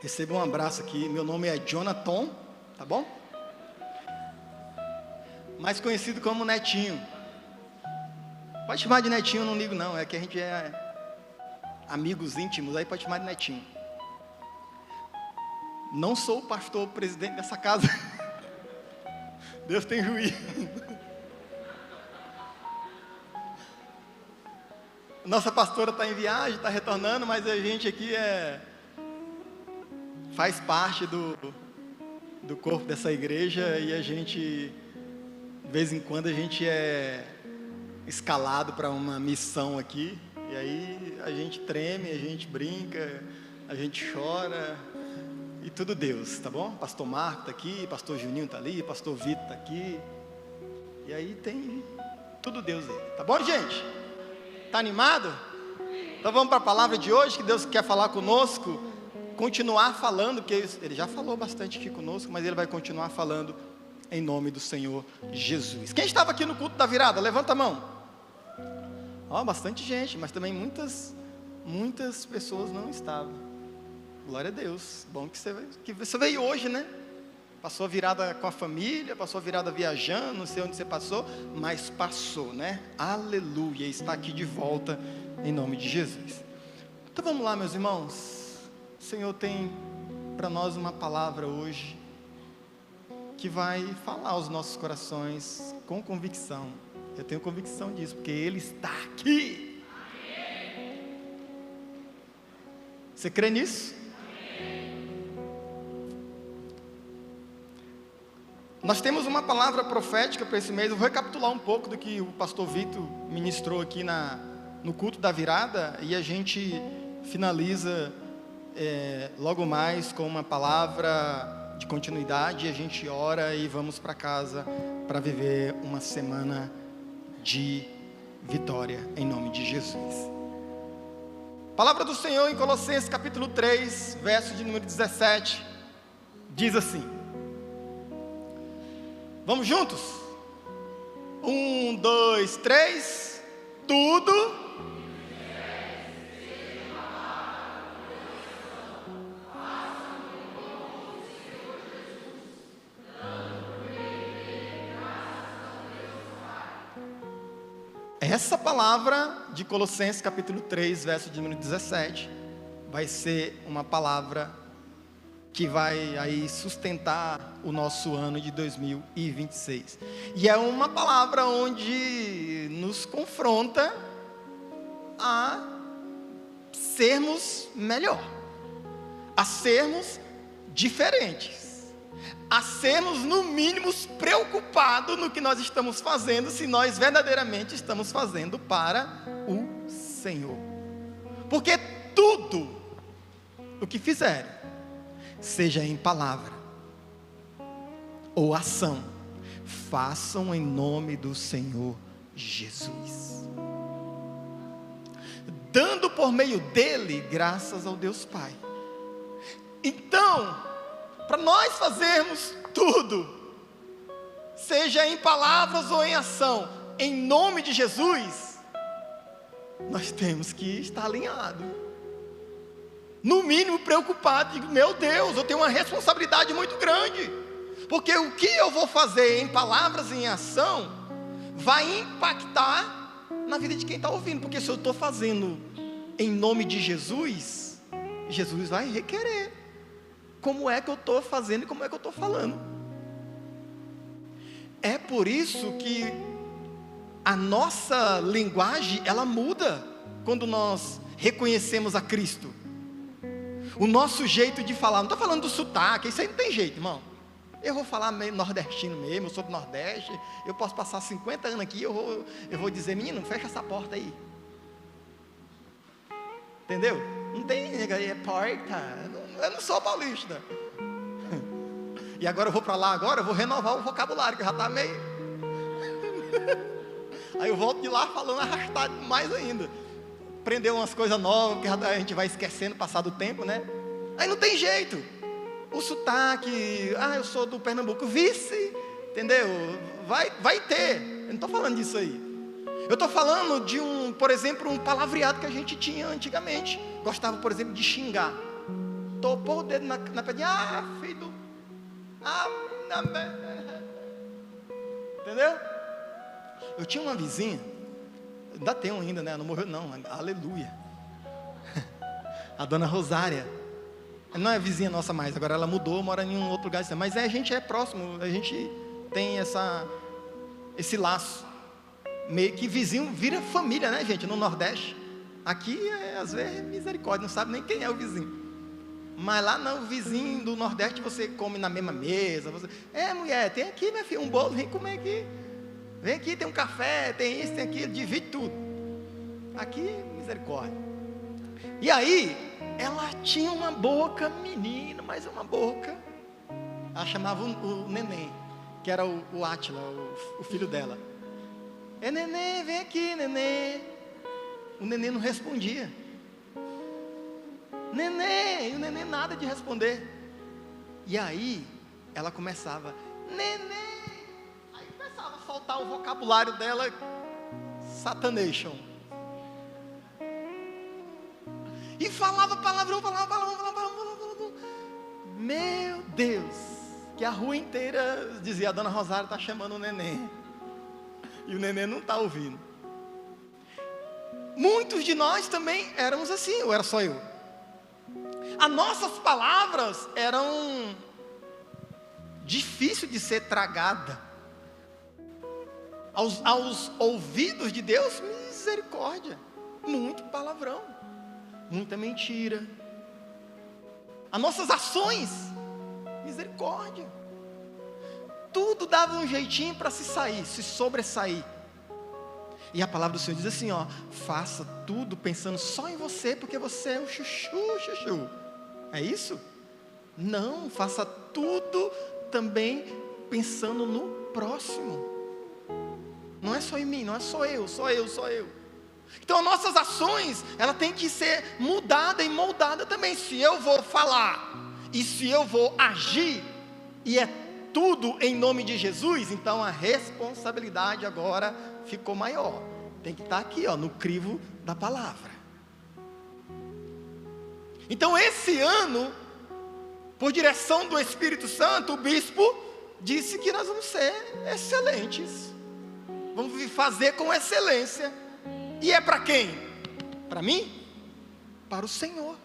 Receba um abraço aqui. Meu nome é Jonathan, tá bom? Mais conhecido como Netinho. Pode chamar de Netinho, não ligo não. É que a gente é amigos íntimos, aí pode chamar de Netinho. Não sou o pastor presidente dessa casa. Deus tem juízo. Nossa pastora está em viagem, está retornando, mas a gente aqui faz parte do corpo dessa igreja e a gente, de vez em quando, a gente é escalado para uma missão aqui. E aí a gente treme, a gente brinca, a gente chora e tudo Deus, tá bom? Pastor Marco está aqui, pastor Juninho está ali, pastor Vitor está aqui. E aí tem tudo Deus aí, tá bom, gente? Tá animado? Então vamos para a palavra de hoje, que Deus quer falar conosco. Continuar falando, porque Ele já falou bastante aqui conosco, mas Ele vai continuar falando em nome do Senhor Jesus. Quem estava aqui no culto da virada? Levanta a mão. Ó, bastante gente, mas também muitas pessoas não estavam. Glória a Deus. Bom que você veio hoje, né? Passou a virada com a família, passou a virada viajando, não sei onde você passou, mas passou, né? Aleluia, está aqui de volta em nome de Jesus. Então vamos lá, meus irmãos. O Senhor tem para nós uma palavra hoje que vai falar aos nossos corações com convicção. Eu tenho convicção disso, porque Ele está aqui. Você crê nisso? Nós temos uma palavra profética para esse mês. Eu vou recapitular um pouco do que o pastor Vitor ministrou aqui no culto da virada, e a gente finaliza logo mais com uma palavra de continuidade. A gente ora e vamos para casa para viver uma semana de vitória em nome de Jesus. Palavra do Senhor em Colossenses capítulo 3, verso de número 17, diz assim. Vamos juntos? 1, 2, 3. Tudo essa palavra de Colossenses capítulo 3, verso de número 17, vai ser uma palavra que vai aí sustentar o nosso ano de 2026. E é uma palavra onde nos confronta a sermos melhor, a sermos diferentes, a sermos no mínimo preocupados no que nós estamos fazendo, se nós verdadeiramente estamos fazendo para o Senhor. Porque tudo o que fizerem, seja em palavra ou ação, façam em nome do Senhor Jesus, dando por meio dele graças ao Deus Pai. Então, para nós fazermos tudo, seja em palavras ou em ação, em nome de Jesus, nós temos que estar alinhados, no mínimo preocupado. Digo, meu Deus, eu tenho uma responsabilidade muito grande, porque o que eu vou fazer em palavras e em ação vai impactar na vida de quem está ouvindo. Porque se eu estou fazendo em nome de Jesus, Jesus vai requerer como é que eu estou fazendo e como é que eu estou falando. É por isso que a nossa linguagem, ela muda quando nós reconhecemos a Cristo. O nosso jeito de falar, não estou falando do sotaque, isso aí não tem jeito, irmão. Eu vou falar meio nordestino mesmo, eu sou do Nordeste, eu posso passar 50 anos aqui, eu vou dizer, menino, fecha essa porta aí. Entendeu? Não tem, é porta, eu não sou paulista. E agora eu vou para lá agora, eu vou renovar o vocabulário, que já está meio... Aí eu volto de lá falando arrastado mais ainda. Aprender umas coisas novas, que a gente vai esquecendo, passar do tempo, né? Aí não tem jeito. O sotaque, eu sou do Pernambuco, vice, entendeu? Vai ter. Eu não estou falando disso aí. Eu estou falando de por exemplo, um palavreado que a gente tinha antigamente. Gostava, por exemplo, de xingar. topou o dedo na pedinha, filho, entendeu? Eu tinha uma vizinha, ainda tenho ainda, né? Não morreu não, aleluia. A dona Rosária, não é vizinha nossa mais, agora ela mudou, mora em um outro lugar, mas a gente é próximo, a gente tem esse laço, meio que vizinho vira família, né, gente, no Nordeste. Aqui, às vezes, é misericórdia, não sabe nem quem é o vizinho. Mas lá não, o vizinho do Nordeste, você come na mesma mesa. Mulher, tem aqui, minha filha, um bolo, vem comer aqui. Vem aqui, tem um café, tem isso, tem aquilo, divide tudo. Aqui, misericórdia. E aí, ela tinha uma boca, menina, mas uma boca. Ela chamava o neném, que era o Átila, o filho dela. Neném, vem aqui, neném. O neném não respondia. Neném, e o neném nada de responder. E aí, ela começava, neném. Aí começava a faltar o vocabulário dela, satanation. E falava palavrão. Meu Deus, que a rua inteira dizia, a dona Rosária está chamando o neném. E o neném não está ouvindo. Muitos de nós também éramos assim, ou era só eu? As nossas palavras eram difíceis de ser tragada. Aos ouvidos de Deus, misericórdia. Muito palavrão, muita mentira. As nossas ações, misericórdia. Tudo dava um jeitinho para se sobressair. E a palavra do Senhor diz assim, faça tudo pensando só em você, porque você é o chuchu. É isso? Não, faça tudo também pensando no próximo. Não é só em mim, não é só eu. Então as nossas ações, ela tem que ser mudada e moldada também. Se eu vou falar, e se eu vou agir, e é tudo em nome de Jesus, então a responsabilidade agora ficou maior. Tem que estar aqui, no crivo da palavra. Então esse ano, por direção do Espírito Santo, o bispo disse que nós vamos ser excelentes. Vamos fazer com excelência. E é para quem? Para mim? Para o Senhor.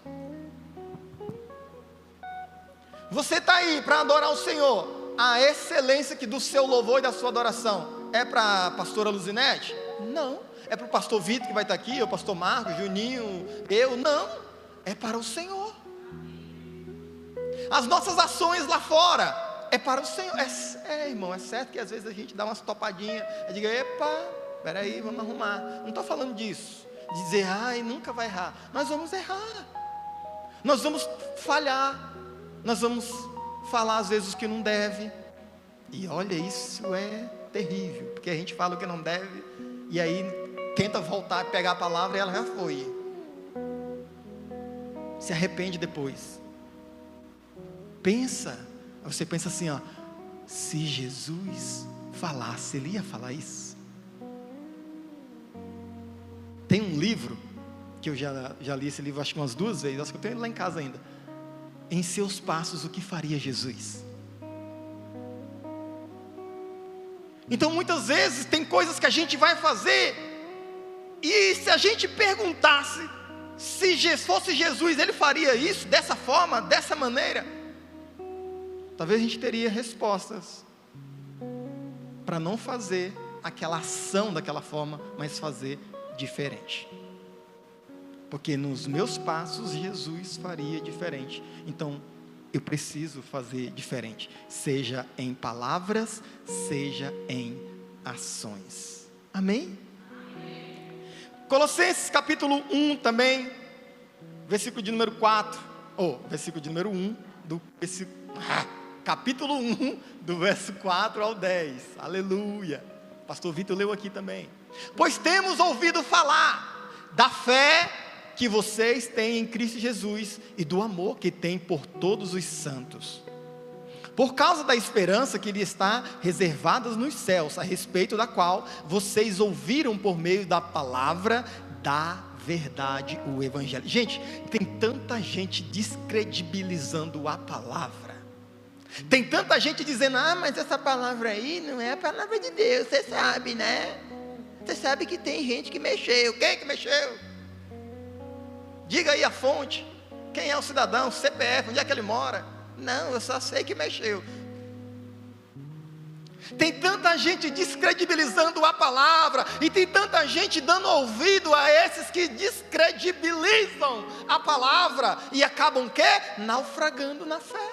Você está aí para adorar o Senhor. A excelência que do seu louvor e da sua adoração é para a pastora Luzinete? Não. É para o pastor Vitor que vai estar aqui, o pastor Marcos, Juninho, eu? Não. É para o Senhor. As nossas ações lá fora é para o Senhor. Irmão, é certo que às vezes a gente dá umas topadinhas e diga, peraí, vamos arrumar. Não estou falando disso, de dizer, nunca vai errar. Nós vamos errar, nós vamos falhar, nós vamos falar às vezes o que não deve. E olha, isso é terrível, porque a gente fala o que não deve, e aí tenta voltar, pegar a palavra e ela já foi. Se arrepende depois. Você pensa assim, se Jesus falasse, ele ia falar isso? Tem um livro, que eu já li esse livro acho que umas 2 vezes, acho que eu tenho ele lá em casa ainda. Em seus passos, o que faria Jesus? Então muitas vezes tem coisas que a gente vai fazer, e se a gente perguntasse, se fosse Jesus, ele faria isso, dessa forma, dessa maneira? Talvez a gente teria respostas, para não fazer aquela ação daquela forma, mas fazer diferente. Porque nos meus passos, Jesus faria diferente. Então, eu preciso fazer diferente, seja em palavras, seja em ações. Amém? Colossenses capítulo 1 também, versículo de número 4, versículo de número 1, capítulo 1, do verso 4 ao 10, aleluia. Pastor Vitor leu aqui também. Pois temos ouvido falar da fé que vocês têm em Cristo Jesus e do amor que têm por todos os santos, por causa da esperança que lhe está reservada nos céus, a respeito da qual vocês ouviram por meio da palavra da verdade, o evangelho. Gente, tem tanta gente descredibilizando a palavra. Tem tanta gente dizendo, mas essa palavra aí não é a palavra de Deus, você sabe, né? Você sabe que tem gente que mexeu. Quem que mexeu? Diga aí a fonte. Quem é o cidadão, CPF, onde é que ele mora? Não, eu só sei que mexeu. Tem tanta gente descredibilizando a palavra, e tem tanta gente dando ouvido a esses que descredibilizam a palavra, e acabam o quê? Naufragando na fé.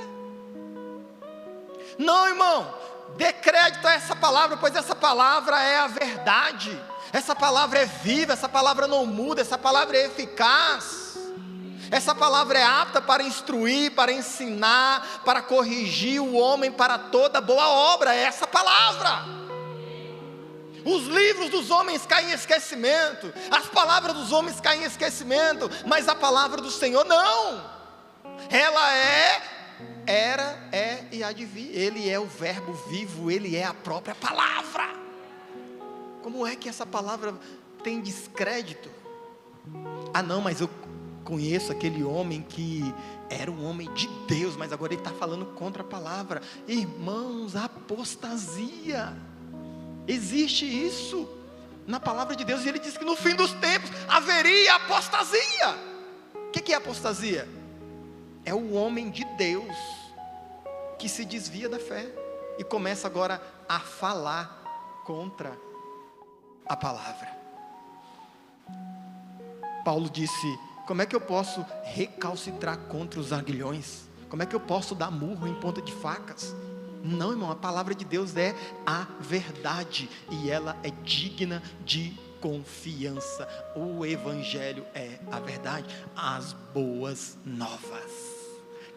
Não, irmão, dê crédito a essa palavra, pois essa palavra é a verdade. Essa palavra é viva, essa palavra não muda, essa palavra é eficaz. Essa palavra é apta para instruir, para ensinar, para corrigir o homem para toda boa obra. É essa palavra. Os livros dos homens caem em esquecimento, as palavras dos homens caem em esquecimento, mas a palavra do Senhor não. Ela era, é e há de vir. Ele é o verbo vivo, ele é a própria palavra. Como é que essa palavra tem descrédito? Não, mas eu conheço aquele homem que era um homem de Deus, mas agora ele está falando contra a palavra. Irmãos, apostasia. Existe isso na palavra de Deus, e ele diz que no fim dos tempos haveria apostasia. O que é apostasia? É o homem de Deus que se desvia da fé e começa agora a falar contra a palavra. Paulo disse, como é que eu posso recalcitrar contra os aguilhões? Como é que eu posso dar murro em ponta de facas? Não, irmão, a palavra de Deus é a verdade, e ela é digna de confiança. O evangelho é a verdade, as boas novas,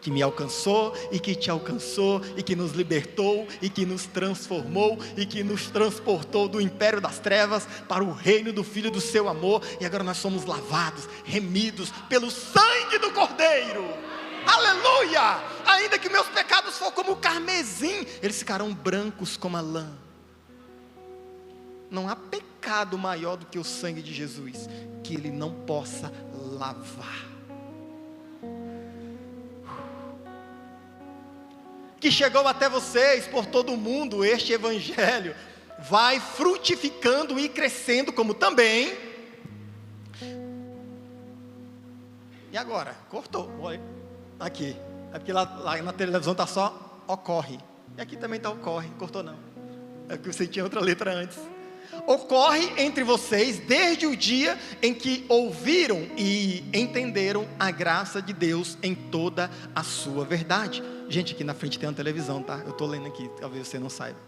que me alcançou, e que te alcançou, e que nos libertou, e que nos transformou, e que nos transportou do império das trevas para o reino do Filho do seu amor, e agora nós somos lavados, remidos pelo sangue do Cordeiro. Aleluia! Ainda que meus pecados for como o carmesim, eles ficarão brancos como a lã. Não há pecado maior do que o sangue de Jesus, que ele não possa lavar. Que chegou até vocês por todo o mundo, este evangelho vai frutificando e crescendo, como também. E agora? Cortou, olha, aqui, é porque lá na televisão está só ocorre, e aqui também está ocorre, cortou não, é que você tinha outra letra antes. Ocorre entre vocês desde o dia em que ouviram e entenderam a graça de Deus em toda a sua verdade. Gente, aqui na frente tem uma televisão, tá? Eu estou lendo aqui, talvez você não saiba.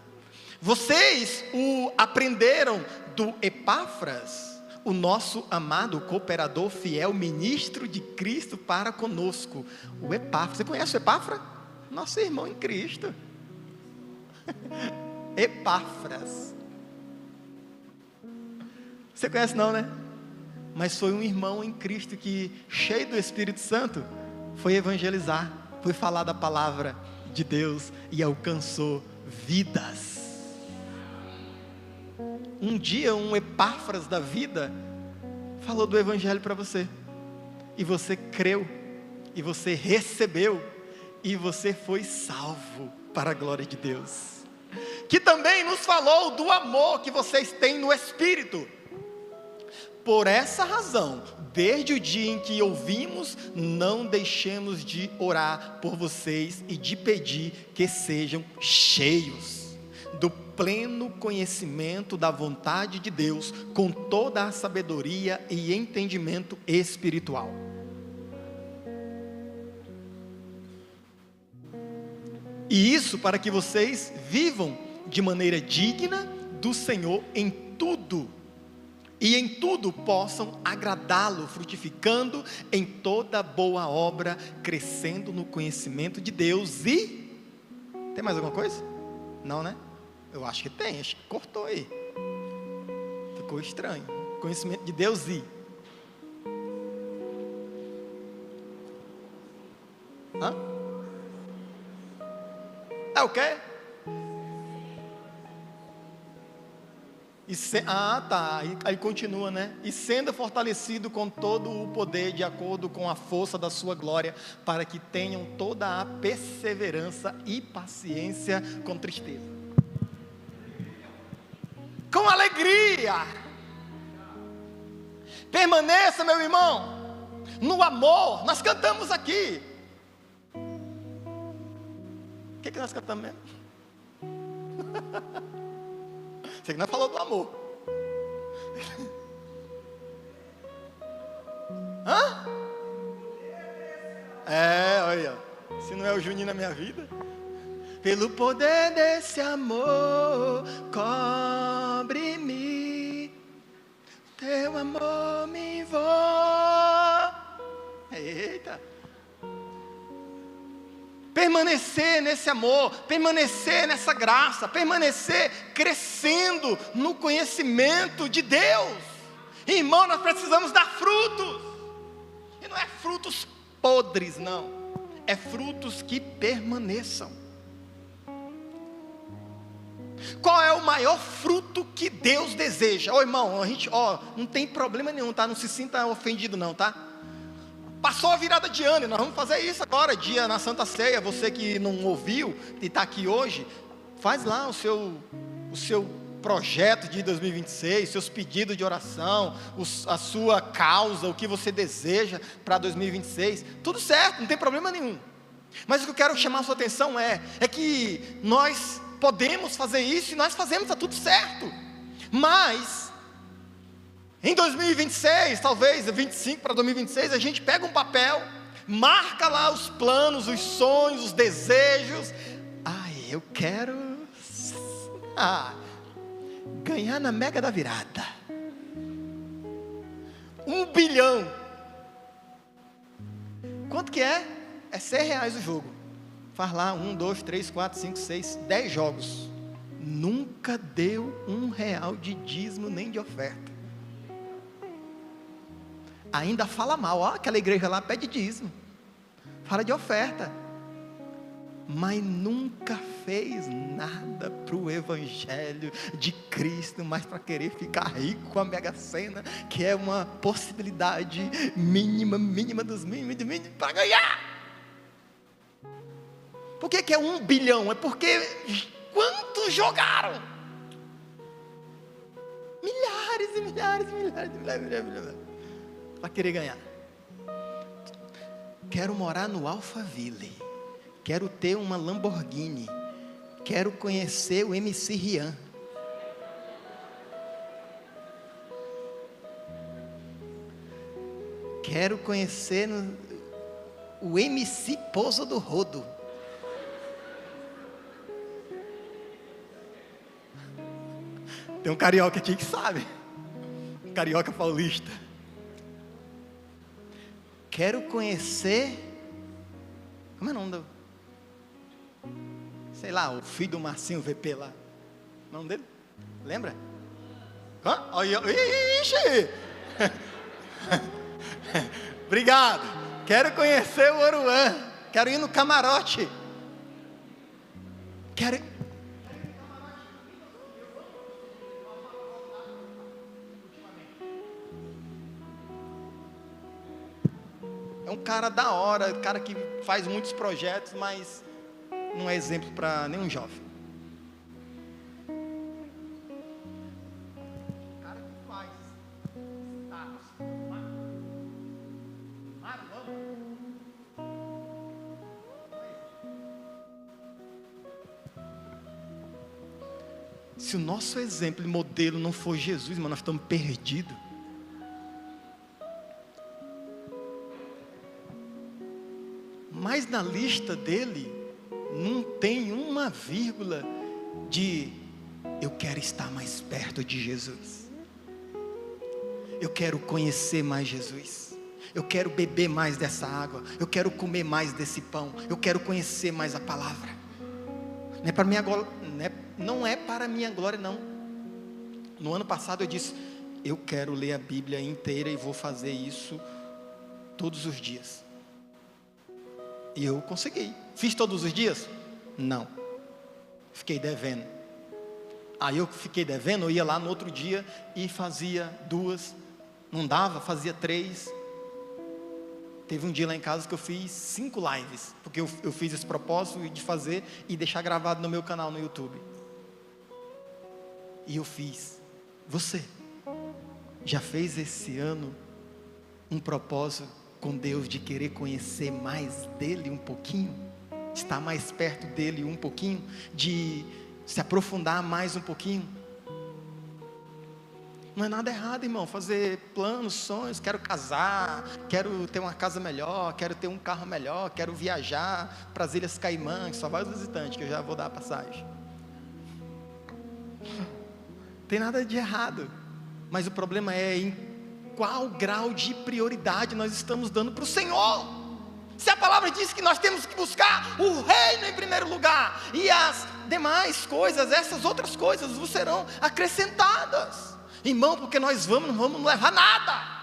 Vocês o aprenderam do Epáfras, o nosso amado cooperador fiel, ministro de Cristo para conosco. O Epáfras, você conhece o Epáfras? Nosso irmão em Cristo. Epáfras. Você conhece não, né? Mas foi um irmão em Cristo que, cheio do Espírito Santo, foi evangelizar, foi falar da palavra de Deus e alcançou vidas. Um dia um Epáfras da vida falou do evangelho para você, e você creu, e você recebeu, e você foi salvo para a glória de Deus. Que também nos falou do amor que vocês têm no Espírito. Por essa razão, desde o dia em que ouvimos, não deixemos de orar por vocês e de pedir que sejam cheios do pleno conhecimento da vontade de Deus, com toda a sabedoria e entendimento espiritual. E isso para que vocês vivam de maneira digna do Senhor em tudo, e em tudo possam agradá-lo, frutificando em toda boa obra, crescendo no conhecimento de Deus. E tem mais alguma coisa? Não, né? Eu acho que tem, acho que cortou aí, ficou estranho. Conhecimento de Deus e é o quê? Aí continua, né? E sendo fortalecido com todo o poder, de acordo com a força da sua glória, para que tenham toda a perseverança e paciência com tristeza. Com alegria. Permaneça, meu irmão, no amor. Nós cantamos aqui. O que nós cantamos mesmo? Você que não falou do amor. Hã? Olha. Se não é o Juninho na minha vida. Pelo poder desse amor, cobre-me. Teu amor me envolve. Eita. Permanecer nesse amor, permanecer nessa graça, permanecer crescendo no conhecimento de Deus. Irmão, nós precisamos dar frutos. E não é frutos podres, não. É frutos que permaneçam. Qual é o maior fruto que Deus deseja? Irmão, não tem problema nenhum, tá? Não se sinta ofendido não, tá? Passou a virada de ano, nós vamos fazer isso agora, dia na Santa Ceia. Você que não ouviu e está aqui hoje, faz lá o seu projeto de 2026, seus pedidos de oração, a sua causa, o que você deseja para 2026, tudo certo, não tem problema nenhum. Mas o que eu quero chamar a sua atenção é que nós podemos fazer isso e nós fazemos, está tudo certo. Mas em 2026, talvez 25 para 2026, a gente pega um papel, marca lá os planos, os sonhos, os desejos. Eu quero ganhar na mega da virada. 1 bilhão. Quanto que é? É R$100 o jogo. Faz lá 1, 2, 3, 4, 5, 6, 10 jogos. Nunca deu R$1 de dízimo nem de oferta. Ainda fala mal, aquela igreja lá pede dízimo, fala de oferta, mas nunca fez nada para o evangelho de Cristo, mas para querer ficar rico com a Mega Sena, que é uma possibilidade mínima dos mínimos, para ganhar. Por que é 1 bilhão? É porque quantos jogaram? Milhares e milhares e milhares. Para querer ganhar. Quero morar no Alphaville. Quero ter uma Lamborghini. Quero conhecer o MC Rian. Quero conhecer o MC Pouso do Rodo. Tem um carioca aqui que sabe. Um carioca paulista. Quero conhecer, como é o nome do, sei lá, o filho do Marcinho VP lá, o nome dele, lembra? Ixi! Obrigado. Quero conhecer o Oruan, quero ir no camarote, é um cara da hora, cara que faz muitos projetos, mas não é exemplo para nenhum jovem. O cara que faz se o nosso exemplo e modelo não for Jesus, mas nós estamos perdidos. Mas na lista dele não tem uma vírgula de eu quero estar mais perto de Jesus, eu quero conhecer mais Jesus, eu quero beber mais dessa água, eu quero comer mais desse pão, eu quero conhecer mais a palavra. Não é para minha glória, não é para minha glória não. No ano passado eu disse, eu quero ler a Bíblia inteira e vou fazer isso todos os dias. E eu consegui. Fiz todos os dias? Não. Fiquei devendo. Aí eu fiquei devendo, eu ia lá no outro dia e fazia 2, não dava, fazia 3. Teve um dia lá em casa que eu fiz 5 lives, porque eu fiz esse propósito de fazer e deixar gravado no meu canal no YouTube. E eu fiz. Você já fez esse ano um propósito com Deus de querer conhecer mais dele um pouquinho? Estar mais perto dele um pouquinho? De se aprofundar mais um pouquinho? Não é nada errado, irmão, fazer planos, sonhos. Quero casar, quero ter uma casa melhor, quero ter um carro melhor, quero viajar para as Ilhas Caimã, só vai os visitantes, que eu já vou dar a passagem. Tem nada de errado, mas o problema é em qual grau de prioridade nós estamos dando para o Senhor. Se a palavra diz que nós temos que buscar o reino em primeiro lugar, e as demais coisas, essas outras coisas vos serão acrescentadas. Irmão, porque nós não vamos levar nada.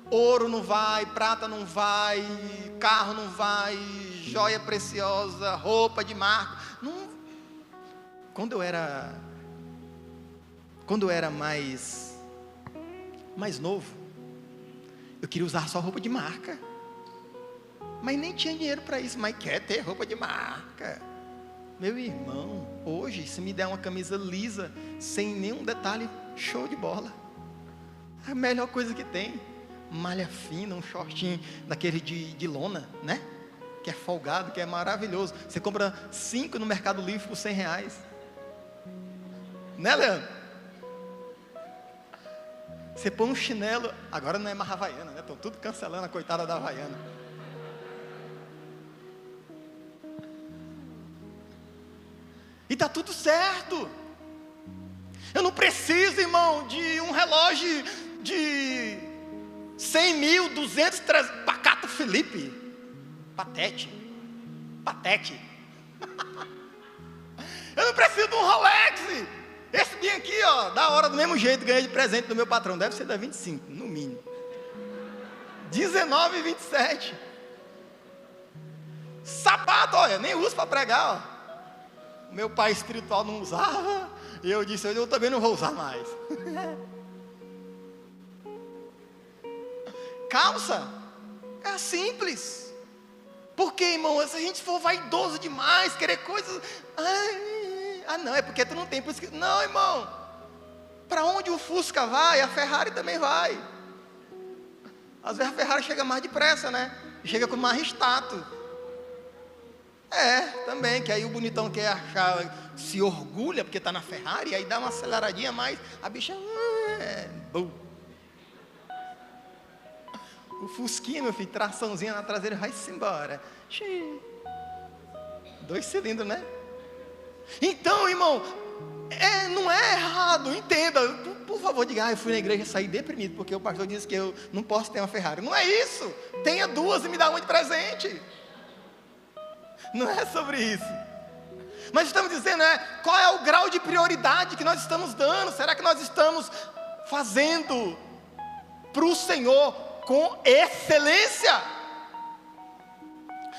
Ouro não vai, prata não vai, carro não vai, joia preciosa, roupa de marca. Não. Quando eu era mais novo, eu queria usar só roupa de marca, mas nem tinha dinheiro para isso. Mas quer ter roupa de marca? Meu irmão, hoje, se me der uma camisa lisa, sem nenhum detalhe, show de bola. É a melhor coisa que tem. Malha fina, um shortinho daquele de lona, né? Que é folgado, que é maravilhoso. Você compra 5 no Mercado Livre por R$100. Né, Leandro? Você põe um chinelo, agora não é mais Havaiana, né? Estão tudo cancelando a coitada da Havaiana. E está tudo certo. Eu não preciso, irmão, de um relógio de 100 mil, 200, 300, Pacato Felipe. Patete. Eu não preciso de um Rolex. Esse dia aqui, ó, da hora, do mesmo jeito, ganhei de presente do meu patrão. Deve ser da 25, no mínimo. 19,27. Sapato, olha, nem uso para pregar, ó. Meu pai espiritual não usava, e eu disse, eu também não vou usar mais. Calça, é simples. Porque, irmão, se a gente for vaidoso demais, querer coisas... não, é porque tu não tem... Não, irmão, para onde o Fusca vai, a Ferrari também vai. Às vezes a Ferrari chega mais depressa, né? Chega com mais status. Também, que aí o bonitão quer achar, se orgulha porque está na Ferrari, aí dá uma aceleradinha mais, a bicha, o Fusquinha, meu filho, traçãozinha na traseira, vai-se embora. 2 cilindros, né? Então, irmão, não é errado, entenda, por favor, diga, eu fui na igreja e saí deprimido, porque o pastor disse que eu não posso ter uma Ferrari. Não é isso, tenha 2 e me dá uma de presente. Não é sobre isso. Mas estamos dizendo, qual é o grau de prioridade que nós estamos dando? Será que nós estamos fazendo para o Senhor com excelência?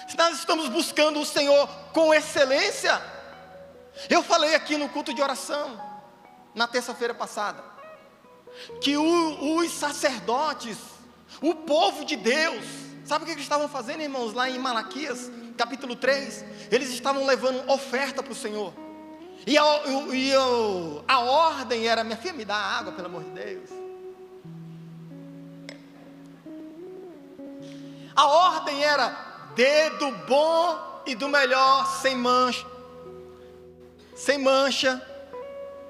Se nós estamos buscando o Senhor com excelência, eu falei aqui no culto de oração, na terça-feira passada, que os sacerdotes, o povo de Deus, sabe o que eles estavam fazendo, irmãos, lá em Malaquias, capítulo 3, eles estavam levando oferta para o Senhor, e a ordem era, minha filha, me dá água, pelo amor de Deus. A ordem era, dê do bom e do melhor, sem mancha,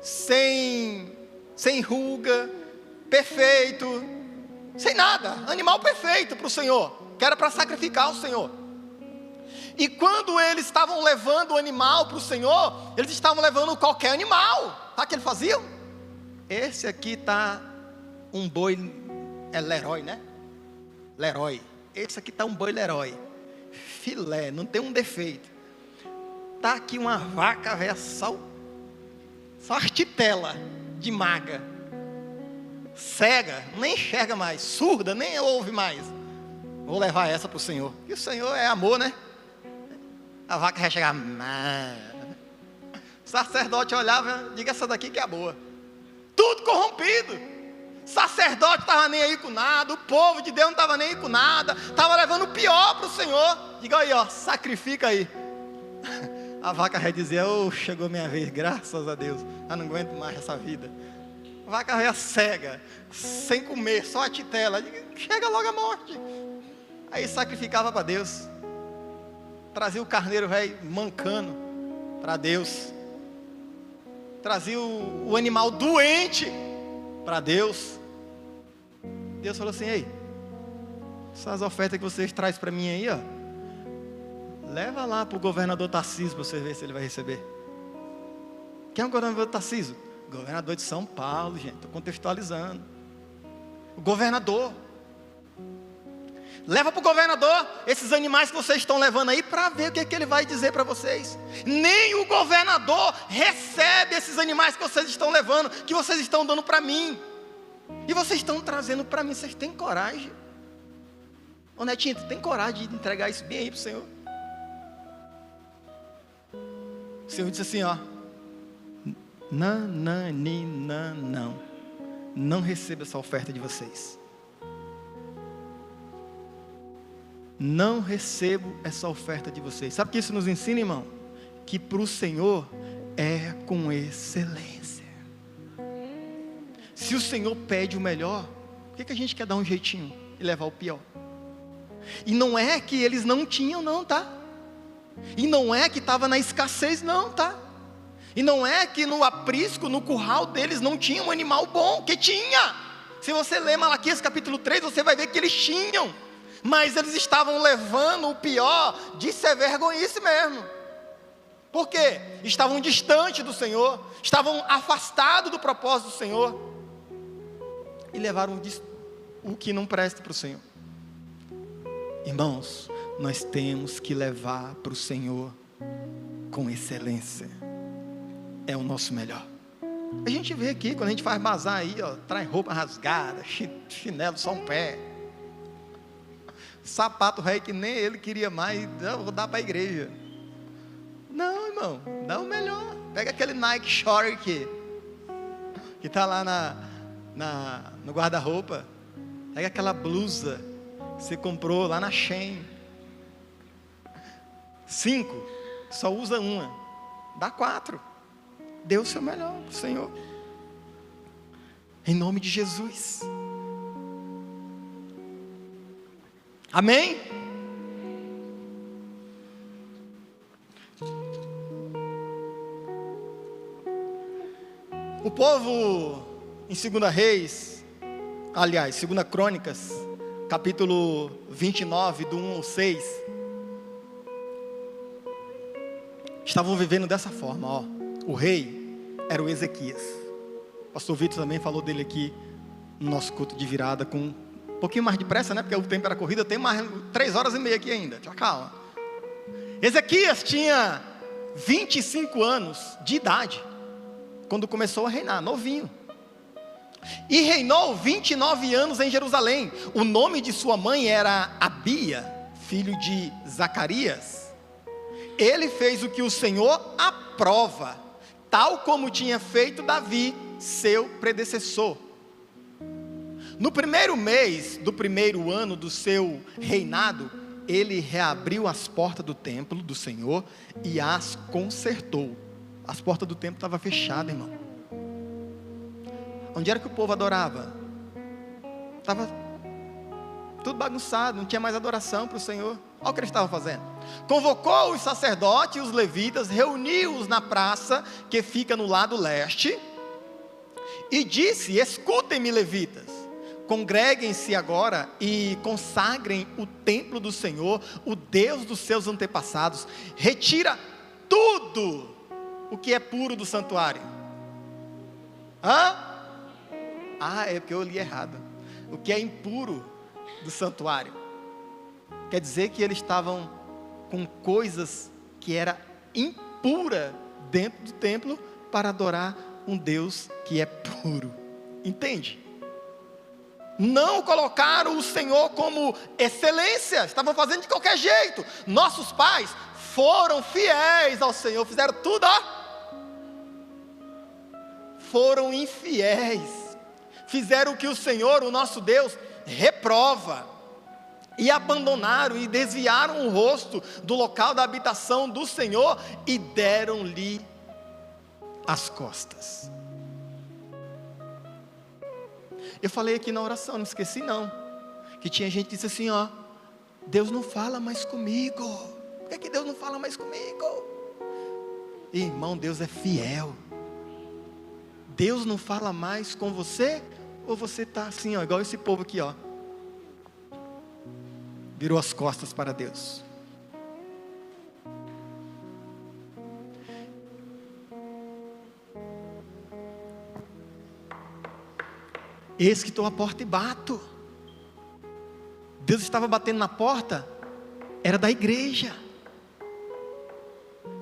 sem ruga, perfeito, sem nada, animal perfeito para o Senhor, que era para sacrificar ao Senhor. E quando eles estavam levando o animal para o Senhor, eles estavam levando qualquer animal. Sabe o que eles faziam? Esse aqui está um boi, é Lerói, né? Lerói. Esse aqui está um boi Lerói. Filé, não tem um defeito. Está aqui uma vaca, velho, só artitela de maga. Cega, nem enxerga mais. Surda, nem ouve mais. Vou levar essa para o Senhor. E o Senhor é amor, né? A vaca vai chegar, sacerdote olhava, diga essa daqui que é a boa. Tudo corrompido. Sacerdote estava nem aí com nada, o povo de Deus não estava nem aí com nada, estava levando o pior para o Senhor. Diga aí, ó, sacrifica aí. A vaca vai dizer, chegou minha vez, graças a Deus, eu não aguento mais essa vida. A vaca vai cega, sem comer, só a titela, chega logo a morte. Aí sacrificava para Deus, trazia o carneiro velho mancando para Deus, trazia o animal doente para Deus. Deus falou assim, ei, essas ofertas que vocês trazem para mim aí, ó, leva lá para o governador Tarcísio para você ver se ele vai receber. Quem é o governador Tarcísio? Governador de São Paulo, gente, estou contextualizando. O governador. Leva para o governador esses animais que vocês estão levando aí para ver o que, que ele vai dizer para vocês. Nem o governador recebe esses animais que vocês estão levando, que vocês estão dando para mim. E vocês estão trazendo para mim, vocês têm coragem? Ô Netinho, tu tem coragem de entregar isso bem aí para o Senhor? O Senhor disse assim, ó, não receba essa oferta de vocês. Não recebo essa oferta de vocês. Sabe o que isso nos ensina, irmão? Que para o Senhor é com excelência. Se o Senhor pede o melhor, por que a gente quer dar um jeitinho e levar o pior? E não é que eles não tinham, não, tá? E não é que estava na escassez, não, tá? E não é que no aprisco, no curral deles não tinha um animal bom, que tinha. Se você ler Malaquias capítulo 3, você vai ver que eles tinham. Mas eles estavam levando o pior de ser vergonhice mesmo. Por quê? Estavam distantes do Senhor, estavam afastados do propósito do Senhor. E levaram o que não presta para o Senhor. Irmãos, nós temos que levar para o Senhor com excelência. É o nosso melhor. A gente vê aqui, quando a gente faz bazar aí, ó, traz roupa rasgada, chinelo só um pé, sapato velho que nem ele queria mais, vou dar para a igreja. Não, irmão, dá o melhor. Pega aquele Nike Short que está lá no guarda-roupa. Pega aquela blusa que você comprou lá na Shein. 5, só usa uma, dá 4. Dê o seu melhor para o Senhor. Em nome de Jesus. Amém? O povo em 2 Reis, aliás, 2 Crônicas, capítulo 29, do 1 ao 6, estavam vivendo dessa forma, ó. O rei era o Ezequias. O pastor Vitor também falou dele aqui no nosso culto de virada, com um pouquinho mais de pressa, né? Porque o tempo era corrida, tem mais 3 horas e meia aqui ainda. Calma. Ezequias tinha 25 anos de idade quando começou a reinar, novinho. E reinou 29 anos em Jerusalém. O nome de sua mãe era Abia, filho de Zacarias. Ele fez o que o Senhor aprova, tal como tinha feito Davi, seu predecessor. No primeiro mês do primeiro ano do seu reinado, ele reabriu as portas do templo do Senhor e as consertou. As portas do templo estavam fechadas, irmão. Onde era que o povo adorava? Estava tudo bagunçado, não tinha mais adoração para o Senhor. Olha o que ele estava fazendo. Convocou os sacerdotes e os levitas, reuniu-os na praça que fica no lado leste e disse: escutem-me, levitas, congreguem-se agora e consagrem o templo do Senhor, o Deus dos seus antepassados. Retira tudo o que é puro do santuário. É porque eu li errado. O que é impuro do santuário. Quer dizer que eles estavam com coisas que era impura dentro do templo para adorar um Deus que é puro. Entende? Não colocaram o Senhor como excelência, estavam fazendo de qualquer jeito. Nossos pais foram fiéis ao Senhor, fizeram tudo, foram infiéis, fizeram o que o Senhor, o nosso Deus, reprova, e abandonaram e desviaram o rosto do local da habitação do Senhor e deram-lhe as costas. Eu falei aqui na oração, não esqueci não, que tinha gente que disse assim, ó, Deus não fala mais comigo. Por que Deus não fala mais comigo? Irmão, Deus é fiel. Deus não fala mais com você, ou você está assim, ó, igual esse povo aqui, ó, virou as costas para Deus. Eis que estou à porta e bato. Deus estava batendo na porta, era da igreja.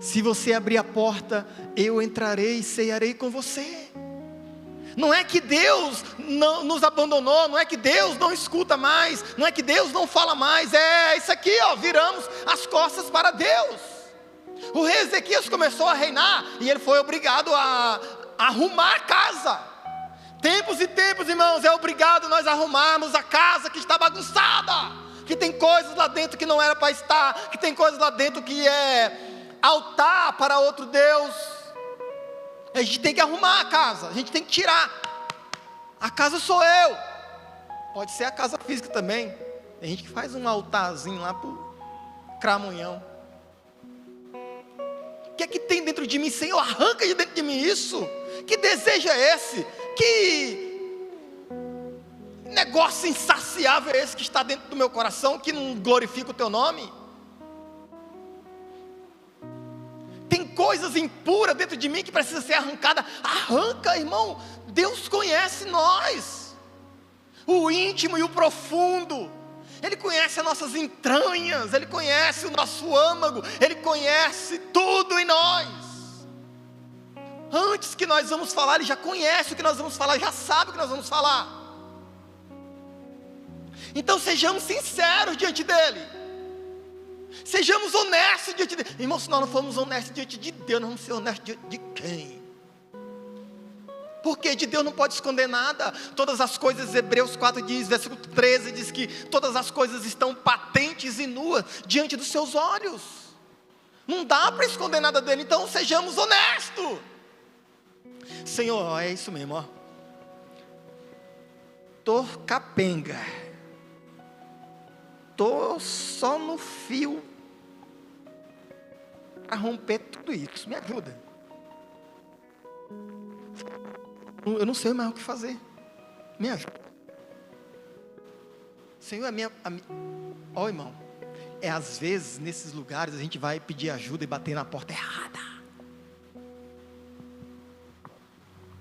Se você abrir a porta, eu entrarei e cearei com você. Não é que Deus não nos abandonou, não é que Deus não escuta mais, não é que Deus não fala mais, é isso aqui, ó, viramos as costas para Deus. O rei Ezequias começou a reinar e ele foi obrigado a arrumar a casa. Tempos e tempos, irmãos, é obrigado nós arrumarmos a casa que está bagunçada, que tem coisas lá dentro que não era para estar, que tem coisas lá dentro que é altar para outro Deus. A gente tem que arrumar a casa, a gente tem que tirar. A casa sou eu. Pode ser a casa física também. Tem gente que faz um altarzinho lá para o cramunhão. O que é que tem dentro de mim, Senhor? Arranca de dentro de mim isso. Que desejo é esse? Que negócio insaciável é esse que está dentro do meu coração, que não glorifica o teu nome? Tem coisas impuras dentro de mim que precisa ser arrancada. Arranca, irmão. Deus conhece nós, o íntimo e o profundo. Ele conhece as nossas entranhas, Ele conhece o nosso âmago, Ele conhece tudo em nós. Antes que nós vamos falar, Ele já conhece o que nós vamos falar, já sabe o que nós vamos falar. Então sejamos sinceros diante dEle. Sejamos honestos diante dele. Irmão, se nós não formos honestos diante de Deus, nós vamos ser honestos diante de quem? Porque de Deus não pode esconder nada. Todas as coisas, Hebreus 4 diz, versículo 13, diz que todas as coisas estão patentes e nuas diante dos seus olhos. Não dá para esconder nada dele, então sejamos honestos. Senhor, é isso mesmo, ó. Tô capenga. Tô só no fio a romper tudo isso. Me ajuda. Eu não sei mais o que fazer. Me ajuda. Senhor, ó, irmão, às vezes nesses lugares a gente vai pedir ajuda e bater na porta errada.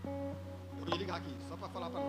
Eu ia ligar aqui só para falar para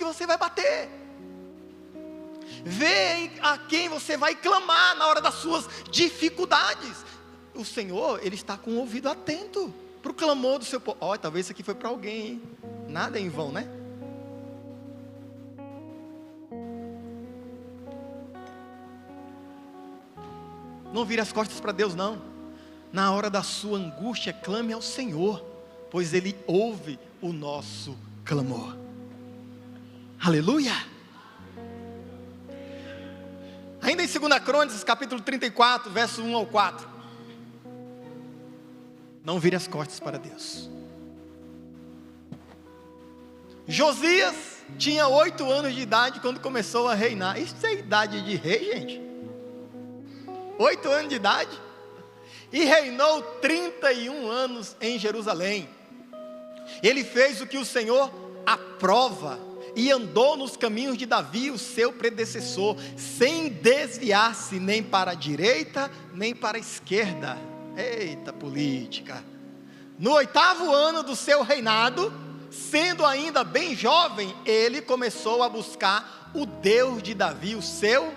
você vai bater. Vê a quem você vai clamar na hora das suas dificuldades. O Senhor, Ele está com o ouvido atento para o clamor do seu povo. Olha, talvez isso aqui foi para alguém, hein? Nada é em vão, né? Não vire as costas para Deus, não. Na hora da sua angústia, clame ao Senhor, pois Ele ouve o nosso clamor. Aleluia! Ainda em 2 Crônicas, capítulo 34, verso 1 ao 4. Não vire as costas para Deus. Josias tinha 8 anos de idade quando começou a reinar. Isso é idade de rei, gente? 8 anos de idade. E reinou 31 anos em Jerusalém. Ele fez o que o Senhor aprova e andou nos caminhos de Davi, o seu predecessor, sem desviar-se nem para a direita, nem para a esquerda. Eita política! No 8º ano do seu reinado, sendo ainda bem jovem, ele começou a buscar o Deus de Davi, o seu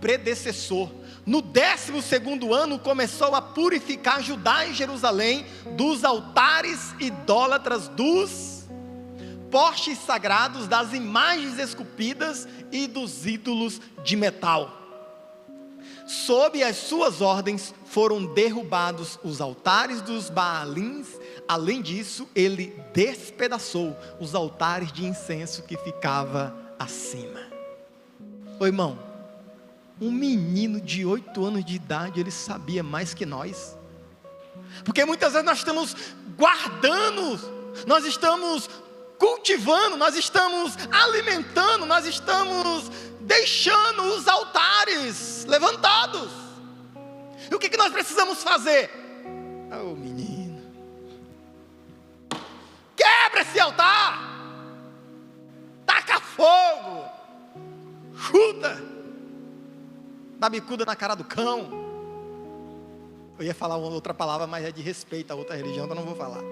predecessor. No 12º ano, começou a purificar Judá e Jerusalém dos altares idólatras, dos postes sagrados, das imagens esculpidas e dos ídolos de metal. Sob as suas ordens foram derrubados os altares dos Baalins. Além disso, ele despedaçou os altares de incenso que ficava acima. Ô irmão, um menino de 8 anos de idade, ele sabia mais que nós. Porque muitas vezes nós estamos guardando, nós estamos cultivando, nós estamos alimentando, nós estamos deixando os altares levantados. E o que nós precisamos fazer? Oh menino, quebra esse altar, taca fogo, chuta, dá bicuda na cara do cão. Eu ia falar uma outra palavra, mas é de respeito a outra religião que eu não vou falar.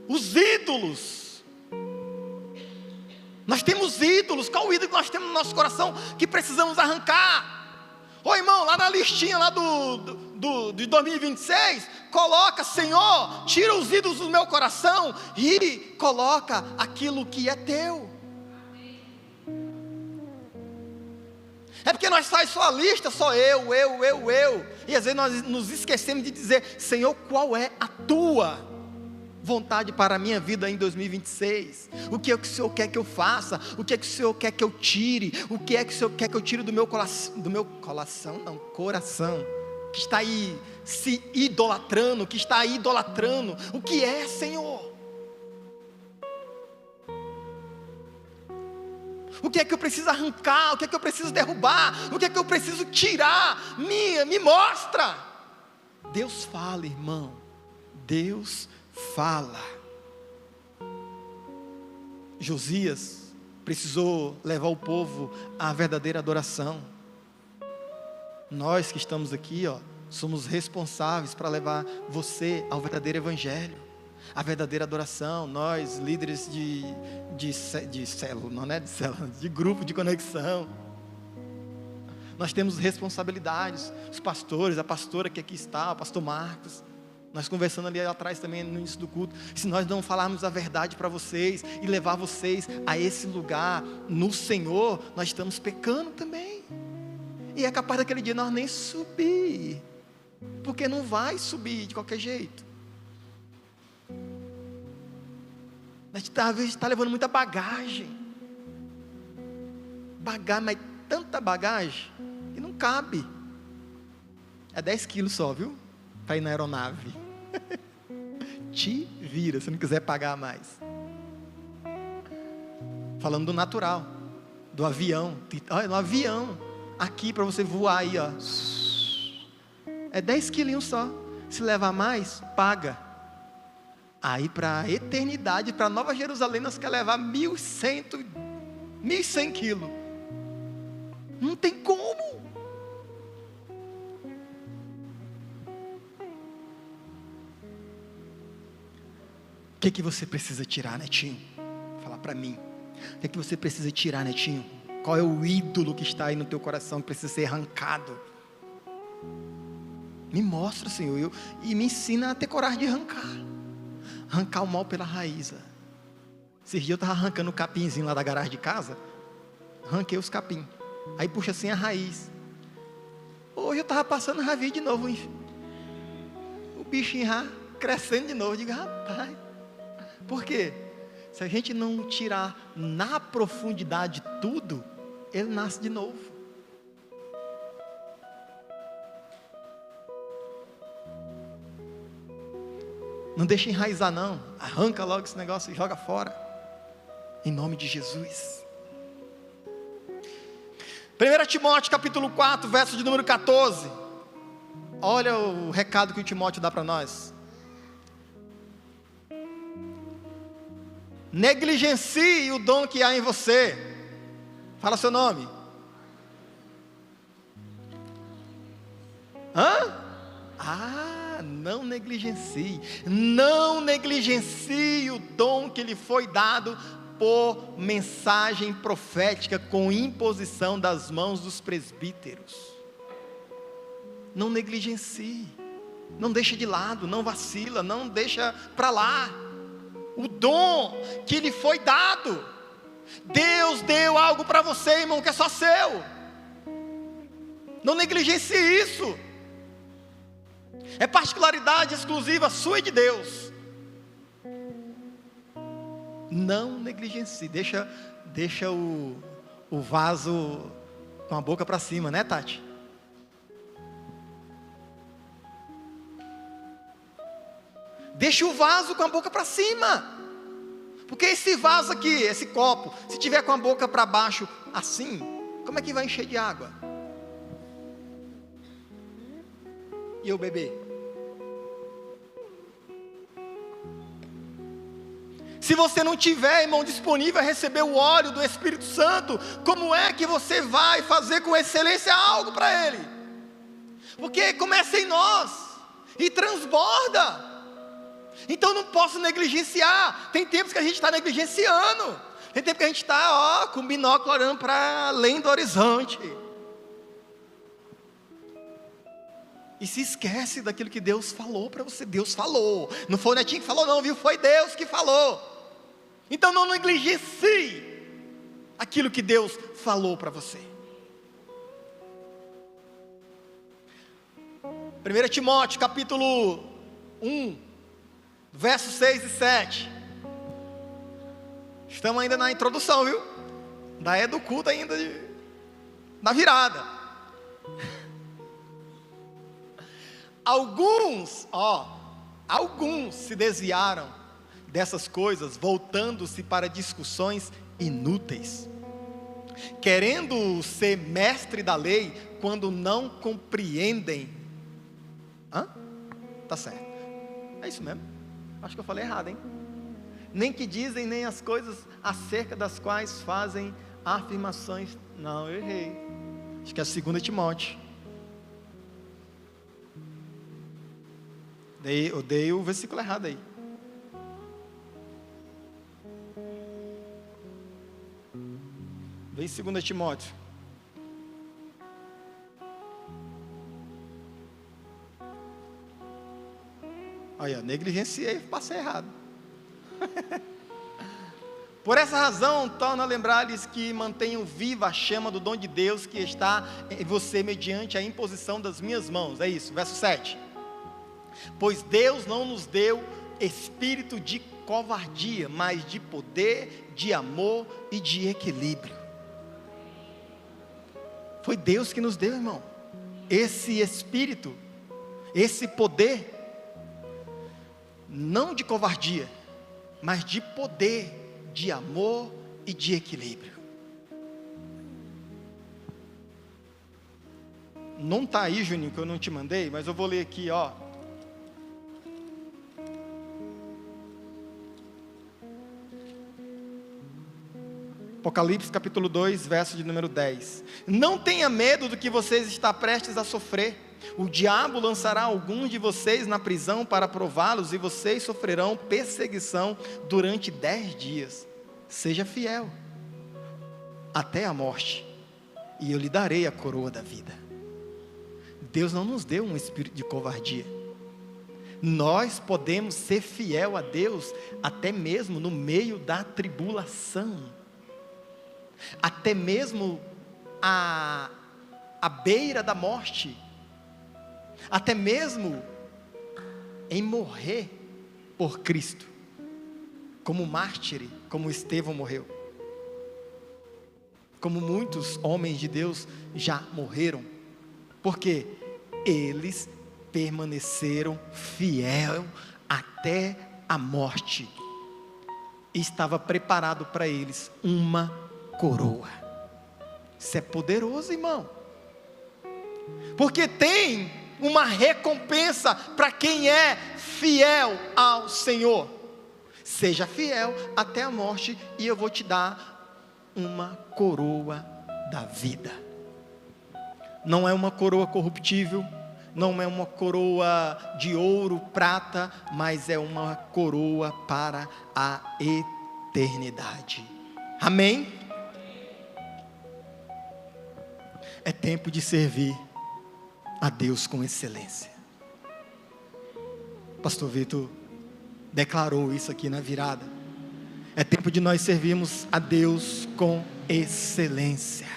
Os ídolos. Nós temos ídolos. Qual o ídolo que nós temos no nosso coração que precisamos arrancar? Ô irmão, lá na listinha lá de 2026, coloca: Senhor, tira os ídolos do meu coração e coloca aquilo que é teu. É porque nós faz só a lista, só eu. E às vezes nós nos esquecemos de dizer: Senhor, qual é a tua vontade para a minha vida em 2026? O que é que o Senhor quer que eu faça? O que é que o Senhor quer que eu tire? O que é que o Senhor quer que eu tire do meu coração, que está aí se idolatrando, que está aí idolatrando? O que é, Senhor? O que é que eu preciso arrancar? O que é que eu preciso derrubar? O que é que eu preciso tirar? Me mostra. Deus fala, irmão. Deus fala. Josias precisou levar o povo à verdadeira adoração. Nós que estamos aqui, somos responsáveis para levar você ao verdadeiro evangelho, a verdadeira adoração. Nós, líderes de célula, não é de célula, de grupo de conexão, nós temos responsabilidades. Os pastores, a pastora que aqui está, o pastor Marcos, nós conversando ali atrás também no início do culto, se nós não falarmos a verdade para vocês e levar vocês a esse lugar no Senhor, nós estamos pecando também. E é capaz daquele dia nós nem subir, porque não vai subir de qualquer jeito. A gente às vezes está levando muita bagagem, mas tanta bagagem que não cabe. É 10 quilos só, viu? Para ir na aeronave. Te vira, se não quiser pagar mais. Falando do natural, do avião. Olha, no avião, aqui para você voar aí, é 10 quilinhos só. Se levar mais, paga. Aí para a eternidade, para Nova Jerusalém, nós queremos levar 1.100 quilos. Não tem como. O que você precisa tirar, netinho? Fala para mim. O que você precisa tirar, netinho? Qual é o ídolo que está aí no teu coração que precisa ser arrancado? Me mostra, Senhor, e me ensina a ter coragem de arrancar o mal pela raiz. Esses dias eu estava arrancando o capinzinho lá da garagem de casa. Arranquei os capim. Aí puxa assim a raiz. Hoje eu estava passando raiz de novo. O bichinho já crescendo de novo. Eu digo, rapaz, por quê? Se a gente não tirar na profundidade tudo, ele nasce de novo. Não deixa enraizar não. Arranca logo esse negócio e joga fora. Em nome de Jesus. 1 Timóteo capítulo 4, verso de número 14. Olha o recado que o Timóteo dá para nós. Negligencie o dom que há em você. Fala seu nome. Não negligencie. Não negligencie o dom que lhe foi dado por mensagem profética com imposição das mãos dos presbíteros. Não negligencie. Não deixa de lado, não vacila, não deixa para lá. O dom que lhe foi dado. Deus deu algo para você, irmão, que é só seu. Não negligencie isso. É particularidade exclusiva sua e de Deus. Não negligencie. Deixa o vaso com a boca para cima, né, Tati? Deixa o vaso com a boca para cima. Porque esse vaso aqui, esse copo, se tiver com a boca para baixo assim, como é que vai encher de água? E eu beber? Se você não tiver, irmão, disponível a receber o óleo do Espírito Santo, como é que você vai fazer com excelência algo para Ele? Porque começa em nós e transborda. Então não posso negligenciar. Tem tempos que a gente está negligenciando. Tem tempo que a gente está com o binóculo olhando para além do horizonte. E se esquece daquilo que Deus falou para você. Deus falou. Não foi o netinho que falou não, viu? Foi Deus que falou. Então não negligencie aquilo que Deus falou para você. 1 Timóteo capítulo 1, versos 6 e 7. Estamos ainda na introdução, viu? Ainda é do culto ainda na virada. Alguns se desviaram dessas coisas, voltando-se para discussões inúteis, querendo ser mestre da lei, quando não compreendem. Tá certo, é isso mesmo. Acho que eu falei errado, hein? Nem que dizem, nem as coisas acerca das quais fazem afirmações. Não, eu errei. Acho que é 2 Timóteo. Eu dei o versículo errado aí. Vem 2 Timóteo. Olha, negligenciei, passei errado. Por essa razão, torna a lembrar-lhes que mantenham viva a chama do dom de Deus que está em você mediante a imposição das minhas mãos. É isso, verso 7. Pois Deus não nos deu espírito de covardia, mas de poder, de amor e de equilíbrio. Foi Deus que nos deu, irmão, esse espírito, esse poder, não de covardia, mas de poder, de amor e de equilíbrio. Não está aí, Juninho, que eu não te mandei, mas eu vou ler aqui, ó. Apocalipse capítulo 2, verso de número 10. Não tenha medo do que vocês estão prestes a sofrer. O diabo lançará alguns de vocês na prisão para prová-los, e vocês sofrerão perseguição durante 10 dias. Seja fiel até a morte, e eu lhe darei a coroa da vida. Deus não nos deu um espírito de covardia. Nós podemos ser fiel a Deus até mesmo no meio da tribulação, até mesmo à beira da morte, até mesmo em morrer por Cristo, como mártir, como Estevão morreu, como muitos homens de Deus já morreram, porque eles permaneceram fiel até a morte, e estava preparado para eles uma coroa. Isso é poderoso, irmão, porque tem uma recompensa para quem é fiel ao Senhor. Seja fiel até a morte, e eu vou te dar uma coroa da vida. Não é uma coroa corruptível, não é uma coroa de ouro, prata, mas é uma coroa para a eternidade. Amém? É tempo de servir a Deus com excelência. Pastor Vitor declarou isso aqui na virada. É tempo de nós servirmos a Deus com excelência,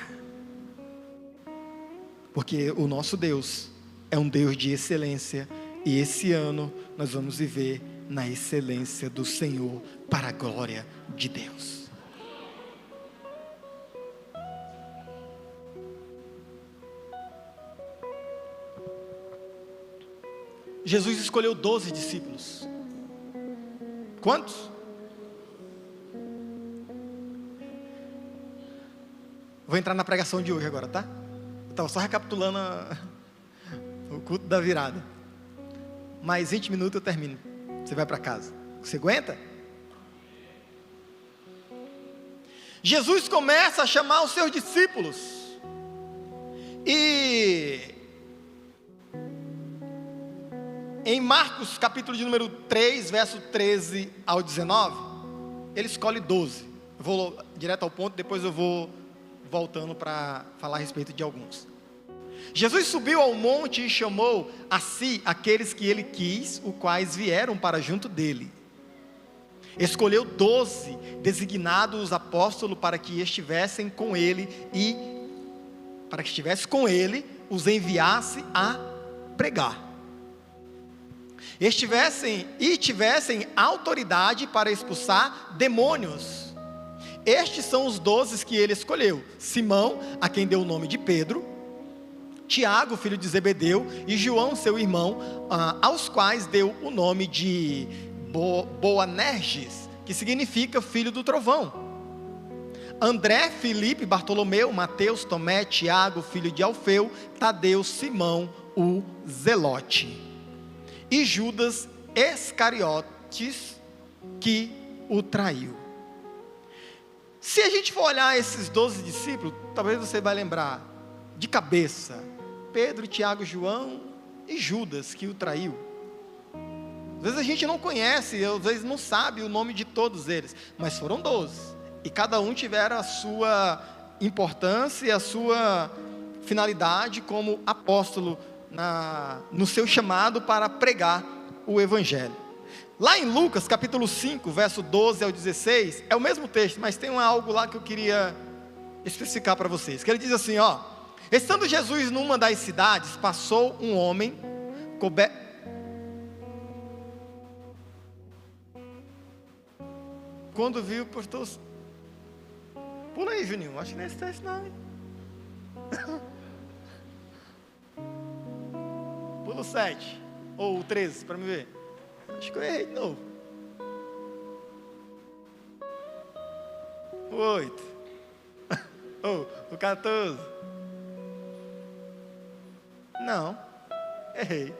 porque o nosso Deus é um Deus de excelência, e esse ano nós vamos viver na excelência do Senhor, para a glória de Deus. Jesus escolheu 12 discípulos. Quantos? Vou entrar na pregação de hoje agora, tá? Eu estava só recapitulando o culto da virada. Mais 20 minutos eu termino. Você vai para casa. Você aguenta? Jesus começa a chamar os seus discípulos. E em Marcos, capítulo de número 3, verso 13 ao 19, ele escolhe 12. Eu vou direto ao ponto, depois eu vou voltando para falar a respeito de alguns. Jesus subiu ao monte e chamou a si aqueles que ele quis, os quais vieram para junto dele. Escolheu 12 designados apóstolos para que estivessem com ele, e para que estivesse com ele, os enviasse a pregar. Tivessem autoridade para expulsar demônios. Estes são os 12 que ele escolheu: Simão, a quem deu o nome de Pedro, Tiago, filho de Zebedeu, e João, seu irmão, aos quais deu o nome de Boanerges, que significa filho do trovão. André, Filipe, Bartolomeu, Mateus, Tomé, Tiago, filho de Alfeu, Tadeu, Simão, o Zelote, e Judas Iscariotes, que o traiu. Se a gente for olhar esses 12 discípulos, talvez você vai lembrar de cabeça Pedro, Tiago, João e Judas, que o traiu. Às vezes a gente não conhece, às vezes não sabe o nome de todos eles, mas foram 12, e cada um tiveram a sua importância e a sua finalidade como apóstolo no seu chamado para pregar o Evangelho. Lá em Lucas, capítulo 5, verso 12 ao 16, é o mesmo texto, mas tem algo lá que eu queria especificar para vocês, que ele diz assim, estando Jesus numa das cidades, passou um homem coberto. Quando viu, postou. Pula aí, Juninho, acho que não é esse texto não, hein? Pula o 7, ou o 13, para me ver. Acho que eu errei de novo. O 8. O 14. Não, errei.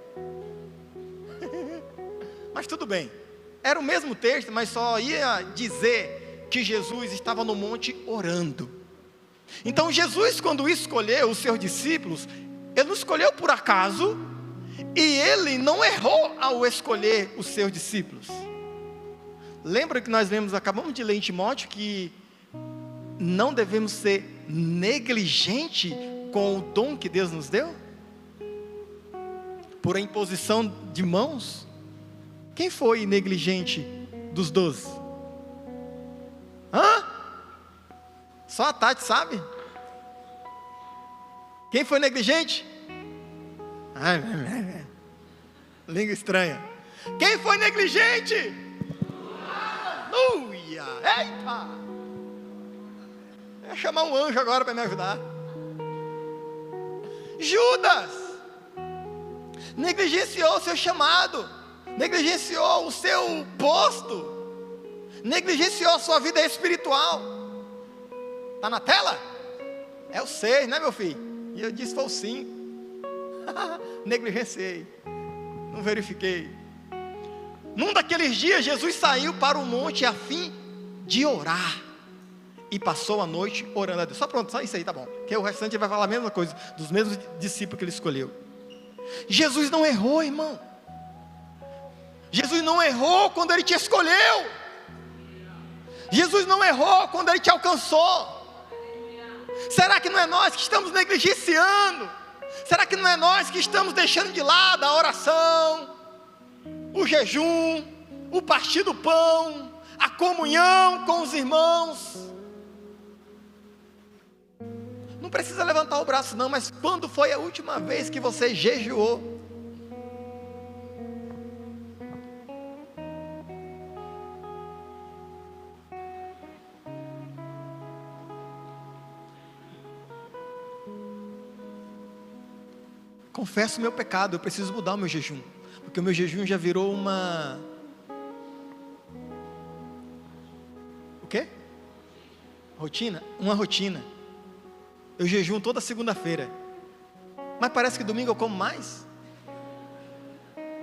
Mas tudo bem. Era o mesmo texto, mas só ia dizer que Jesus estava no monte orando. Então Jesus, quando escolheu os seus discípulos, Ele não escolheu por acaso, e Ele não errou ao escolher os seus discípulos. Lembra que nós acabamos de ler em Timóteo, que não devemos ser negligentes com o dom que Deus nos deu? Por a imposição de mãos? Quem foi negligente dos 12? Só a Tati sabe? Quem foi negligente? Língua estranha. Quem foi negligente? Uia! Eita! Eu ia chamar um anjo agora para me ajudar. Judas negligenciou o seu chamado, negligenciou o seu posto, negligenciou a sua vida espiritual. Está na tela? É o 6, né, meu filho? E eu disse foi o 5. Negligenciei, não verifiquei. Num daqueles dias, Jesus saiu para o monte a fim de orar, e passou a noite orando a Deus. Só pronto, só isso aí, tá bom. Porque o restante ele vai falar a mesma coisa, dos mesmos discípulos que ele escolheu. Jesus não errou, irmão. Jesus não errou quando Ele te escolheu. Jesus não errou quando Ele te alcançou. Será que não é nós que estamos negligenciando? Será que não é nós que estamos deixando de lado a oração, o jejum, o partir do pão, a comunhão com os irmãos? Não precisa levantar o braço não, mas quando foi a última vez que você jejuou? Confesso o meu pecado, eu preciso mudar o meu jejum, porque o meu jejum já virou o quê? Rotina? Uma rotina. Eu jejuo toda segunda-feira, mas parece que domingo eu como mais.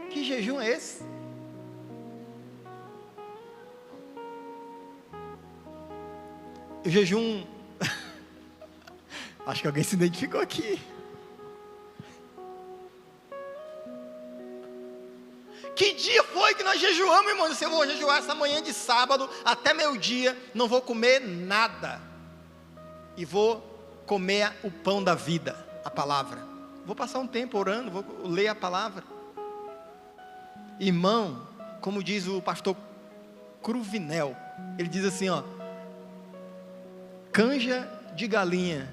Que jejum é esse? Eu jejum. Acho que alguém se identificou aqui. Que dia foi que nós jejuamos, irmão? Eu vou jejuar essa manhã de sábado até meio-dia, não vou comer nada, e vou comer o pão da vida, a palavra. Vou passar um tempo orando, vou ler a palavra. Irmão, como diz o pastor Cruvinel, ele diz assim, canja de galinha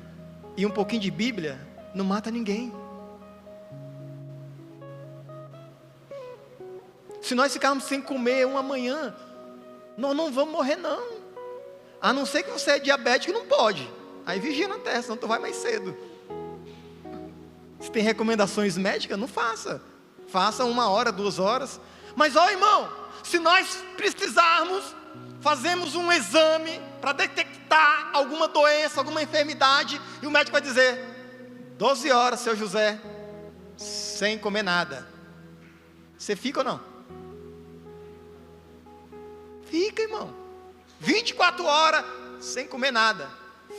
e um pouquinho de Bíblia não mata ninguém. Se nós ficarmos sem comer uma manhã, nós não vamos morrer não. A não ser que você é diabético, não pode. Aí vigia na terra, senão tu vai mais cedo. Se tem recomendações médicas, não faça. Faça 1 hora, 2 horas. Mas irmão, se nós precisarmos, fazemos um exame para detectar alguma doença, alguma enfermidade, e o médico vai dizer, 12 horas, seu José, sem comer nada. Você fica ou não? Fica, irmão. 24 horas sem comer nada.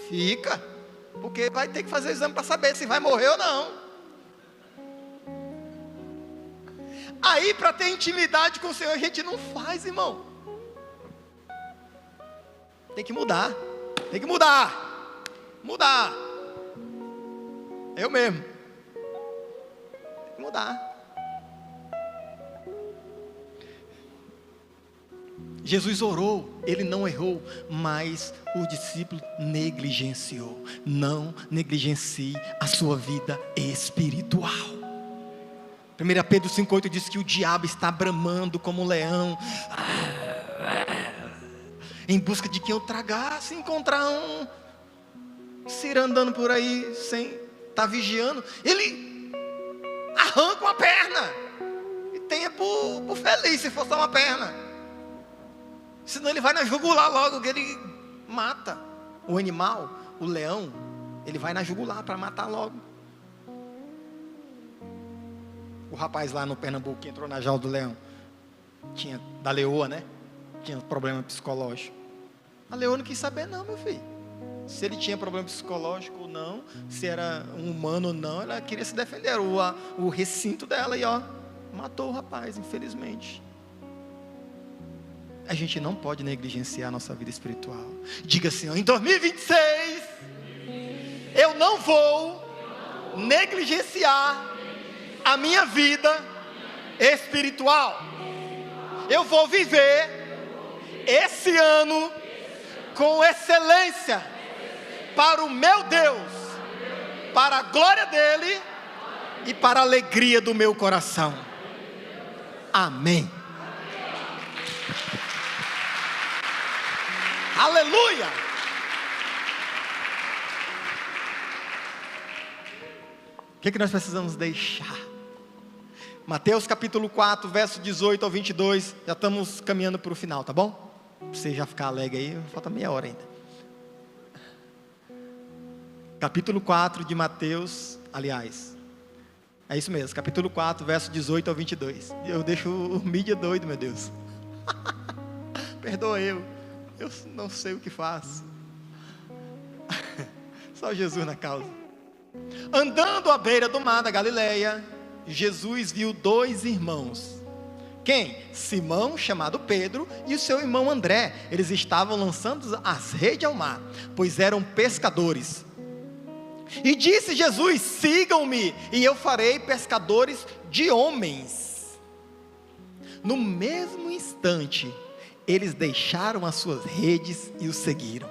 Fica. Porque vai ter que fazer exame para saber se vai morrer ou não. Aí, para ter intimidade com o Senhor, a gente não faz, irmão. Tem que mudar. Tem que mudar. Mudar. Eu mesmo. Tem que mudar. Jesus orou, Ele não errou, mas o discípulo negligenciou. Não negligencie a sua vida espiritual. 1 Pedro 5,8 diz que o diabo está bramando como um leão, em busca de quem o tragar. Se encontrar um Ciro andando por aí sem estar vigiando, ele arranca uma perna e tenha por feliz se for só uma perna. Senão ele vai na jugular logo, que ele mata o animal, o leão. Ele vai na jugular para matar logo. O rapaz lá no Pernambuco que entrou na jaula do leão, da leoa, né? Tinha problema psicológico. A leoa não quis saber não, meu filho. Se ele tinha problema psicológico ou não, se era um humano ou não, ela queria se defender. O recinto dela e matou o rapaz, infelizmente. A gente não pode negligenciar a nossa vida espiritual. Diga assim, em 2026, eu não vou negligenciar a minha vida espiritual. Eu vou viver esse ano com excelência para o meu Deus, para a glória dele e para a alegria do meu coração. Amém. Aleluia. O que nós precisamos deixar? Mateus capítulo 4, verso 18 ao 22. Já estamos caminhando para o final, tá bom? Pra você já ficar alegre aí, falta meia hora ainda. Capítulo 4 de Mateus, aliás, é isso mesmo, capítulo 4, verso 18 ao 22. Eu deixo o mídia doido, meu Deus. Perdoa eu não sei o que faço. Só Jesus na causa. Andando à beira do mar da Galileia, Jesus viu 2 irmãos. Quem? Simão, chamado Pedro, e o seu irmão André. Eles estavam lançando as redes ao mar, pois eram pescadores. E disse Jesus, sigam-me, e eu farei pescadores de homens. No mesmo instante, eles deixaram as suas redes e o seguiram.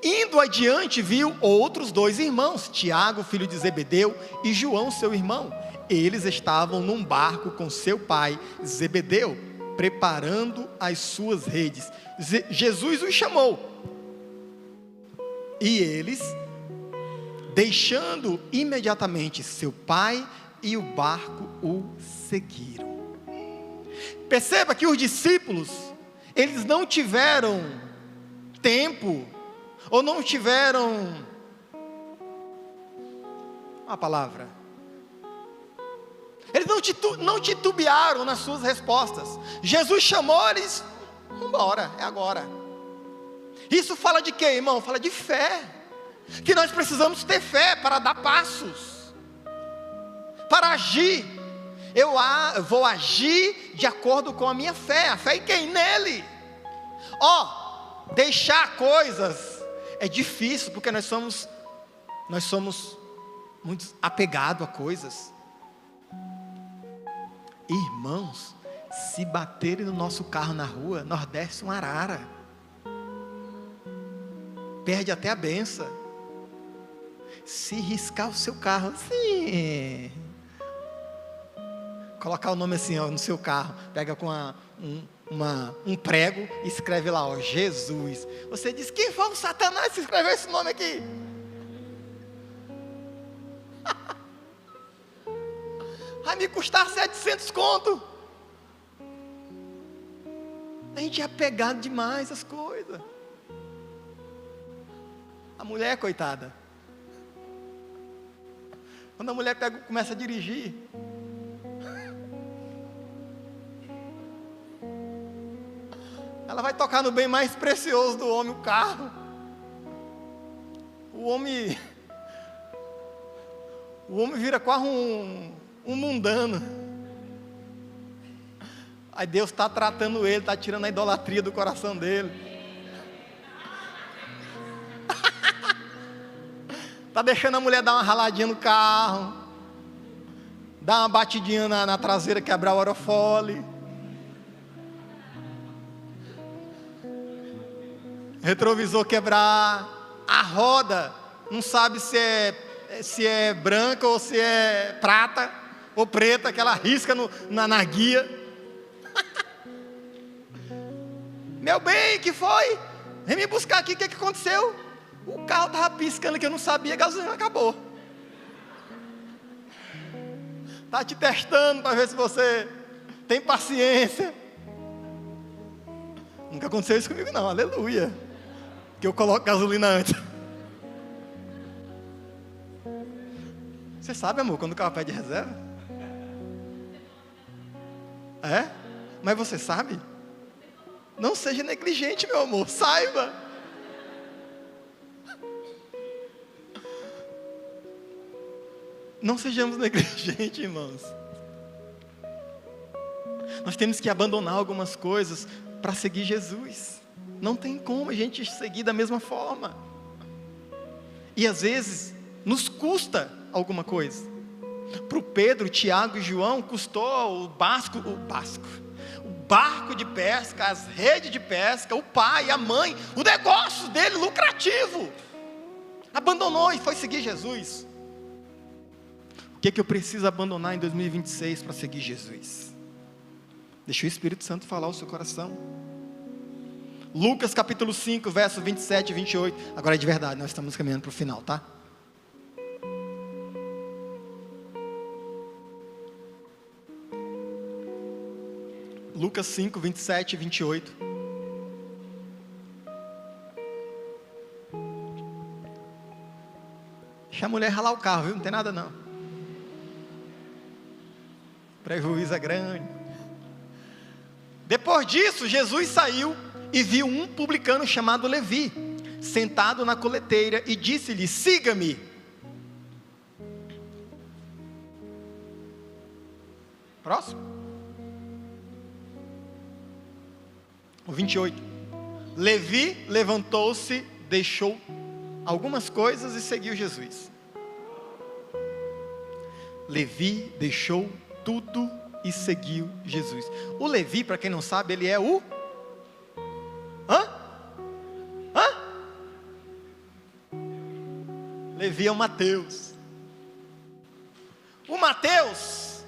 Indo adiante, viu outros 2 irmãos, Tiago, filho de Zebedeu, e João, seu irmão. Eles estavam num barco com seu pai, Zebedeu, preparando as suas redes. Jesus os chamou. E eles, deixando imediatamente seu pai e o barco, o seguiram. Perceba que os discípulos, eles não tiveram tempo, ou não tiveram, uma palavra, eles não titubearam nas suas respostas. Jesus chamou eles, vamos embora, é agora. Isso fala de quê, irmão? Fala de fé, que nós precisamos ter fé para dar passos, para agir. Eu vou agir de acordo com a minha fé. A fé em quem? Nele. Deixar coisas é difícil, porque nós somos muito apegados a coisas. Irmãos, se baterem no nosso carro na rua, nós desce uma arara, perde até a benção. Se riscar o seu carro assim, colocar o nome assim no seu carro, pega com um prego e escreve lá, Jesus. Você diz, quem foi o Satanás que escreveu esse nome aqui? Vai me custar 700 conto. A gente é apegado demais às coisas. A mulher, coitada, quando a mulher começa a dirigir, ela vai tocar no bem mais precioso do homem, o carro. O homem vira quase um mundano. Aí Deus está tratando ele, está tirando a idolatria do coração dele. Está deixando a mulher dar uma raladinha no carro, dar uma batidinha na traseira, quebrar o aerofólio. Retrovisor quebrar, a roda não sabe se é branca ou se é prata ou preta, que ela risca na guia. Meu bem, que foi? Vem me buscar aqui, o que aconteceu? O carro estava piscando que eu não sabia, a gasolina acabou. Está te testando para ver se você tem paciência. Nunca aconteceu isso comigo não, aleluia. Que eu coloco gasolina antes. Você sabe, amor, quando o carro pede reserva? É? Mas você sabe? Não seja negligente, meu amor, saiba. Não sejamos negligentes, irmãos. Nós temos que abandonar algumas coisas para seguir Jesus. Não tem como a gente seguir da mesma forma. E às vezes nos custa alguma coisa. Para o Pedro, Tiago e João custou o barco de pesca, as redes de pesca, o pai, a mãe, o negócio dele lucrativo. Abandonou e foi seguir Jesus. O que eu preciso abandonar em 2026 para seguir Jesus? Deixa o Espírito Santo falar ao seu coração. Lucas capítulo 5, verso 27 e 28. Agora é de verdade, nós estamos caminhando para o final, tá? Lucas 5, 27 e 28. Deixa a mulher ralar o carro, viu? Não tem nada não. O prejuízo é grande. Depois disso, Jesus saiu e viu um publicano chamado Levi, sentado na coleteira, e disse-lhe: siga-me. Próximo. O 28. Levi levantou-se, deixou algumas coisas e seguiu Jesus. Levi deixou tudo e seguiu Jesus. O Levi, para quem não sabe, ele é o... Levi é o Mateus. O Mateus